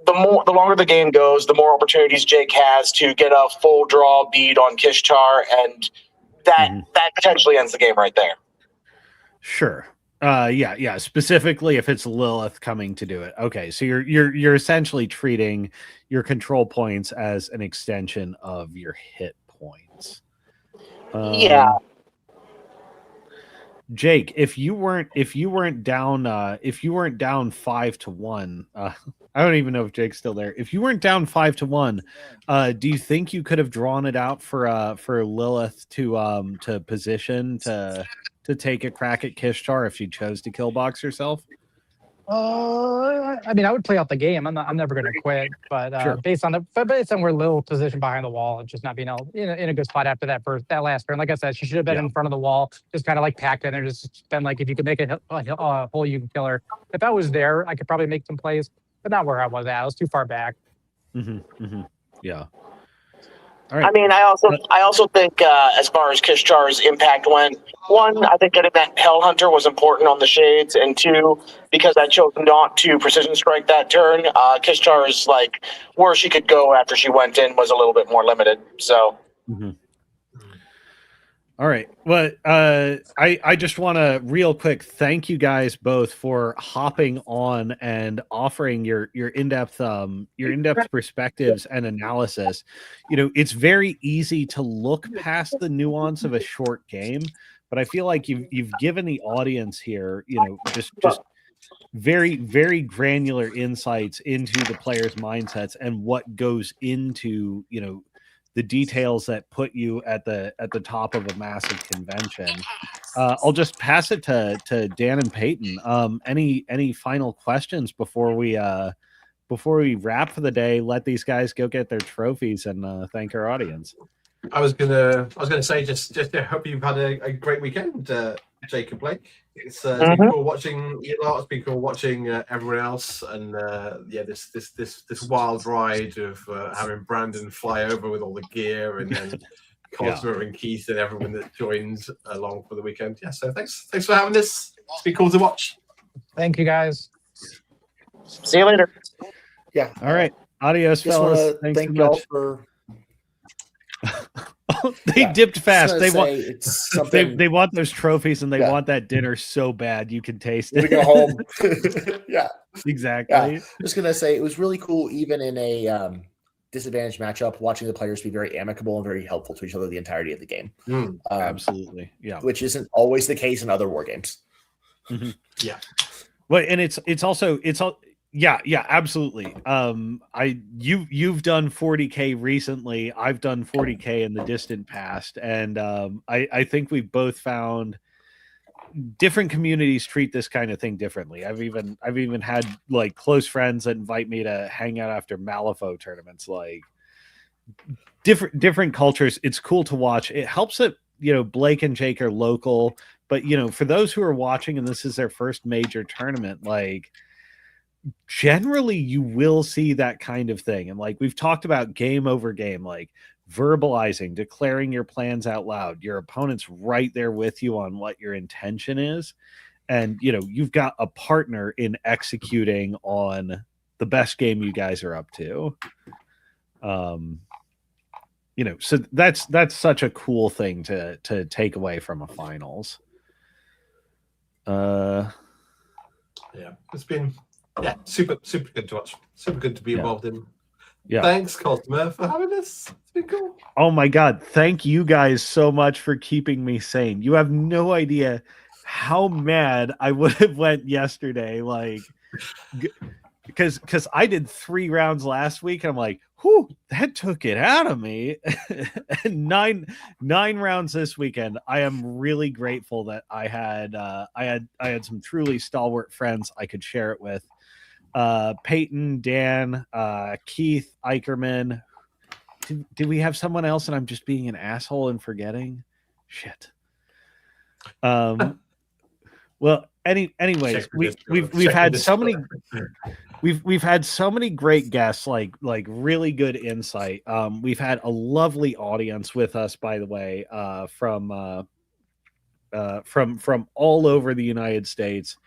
the longer the game goes, the more opportunities Jake has to get a full draw bead on Kishtar, and that potentially ends the game right there. Sure. Yeah. Specifically, if it's Lilith coming to do it. Okay, so you're essentially treating your control points as an extension of your hit points. Yeah. Jake, if you weren't down 5-1, I don't even know if Jake's still there. If you weren't down 5-1, do you think you could have drawn it out for Lilith to position to take a crack at Kishtar if she chose to kill box herself? I mean, I would play out the game. I'm never going to quit, but Sure. based on where Lil positioned behind the wall, and just not being in a good spot after that last turn. Like I said, she should have been in front of the wall, just kind of like packed in there, just been like, if you could make a hole, you can kill her. If I was there, I could probably make some plays, but not where I was at. I was too far back. Yeah. All right. I mean, I also think as far as Kishtar's impact went, one, I think getting that Hell Hunter was important on the Shades, and two, because I chose not to precision strike that turn, Kishtar's like where she could go after she went in was a little bit more limited. So. All right. Well, I just want to real quick thank you guys both for hopping on and offering your in-depth perspectives and analysis. It's very easy to look past the nuance of a short game, but I feel like you've given the audience here, just very, very granular insights into the players' mindsets and what goes into, the details that put you at the top of a massive convention. I'll just pass it to Dan and Peyton. Any final questions before we wrap for the day? Let these guys go get their trophies and thank our audience. I was gonna say just I hope you've had a great weekend, Jake and Blake. It's been cool watching you lot. It's been cool watching everyone else, and this wild ride of having Brandon fly over with all the gear, and then Cosmo and Keith and everyone that joined along for the weekend. Yeah, so thanks for having this. It's been cool to watch. Thank you guys. See you later. Yeah. All right. Adios, Just fellas. want to Thanks thank so y'all much. for. They Yeah, dipped just fast. gonna They want say it's something. they want those trophies and they Yeah. want that dinner so bad you can taste We're it. gonna go home. Yeah. Exactly. Just gonna say it was really cool, even in a disadvantaged matchup, watching the players be very amicable and very helpful to each other the entirety of the game. Absolutely. Yeah. Which isn't always the case in other war games. Mhm. Yeah. Well, and it's also yeah, absolutely. You've done 40K recently. I've done 40K in the distant past, and I think we've both found different communities treat this kind of thing differently. I've even had like close friends that invite me to hang out after Malifaux tournaments. Like different cultures. It's cool to watch. It helps that Blake and Jake are local, but for those who are watching and this is their first major tournament, like generally you will see that kind of thing. And like we've talked about game over game, like verbalizing, declaring your plans out loud, your opponent's right there with you on what your intention is, and you've got a partner in executing on the best game you guys are up to. So that's such a cool thing to take away from a finals. Yeah, it's been super good to watch, super good to be involved in. Yeah. Thanks, Cosmo, for having us. It's been cool. Oh my God. Thank you guys so much for keeping me sane. You have no idea how mad I would have went yesterday. Like, because I did 3 rounds last week. And I'm like, whew, that took it out of me. And nine rounds this weekend. I am really grateful that I had some truly stalwart friends I could share it with. Peyton, Dan, Keith, Eicherman. Did we have someone else and I'm just being an asshole and forgetting? Shit. Well, anyways, we've had so many we've had so many great guests, like really good insight. We've had a lovely audience with us, by the way, from all over the United States.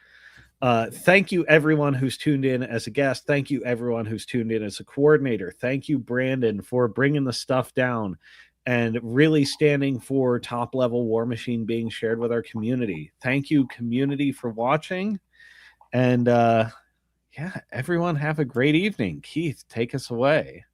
Thank you everyone who's tuned in as a guest. Thank you everyone who's tuned in as a coordinator. Thank you, Brandon, for bringing the stuff down and really standing for top level Warmachine being shared with our community. Thank you, community, for watching. And everyone have a great evening. Keith, take us away.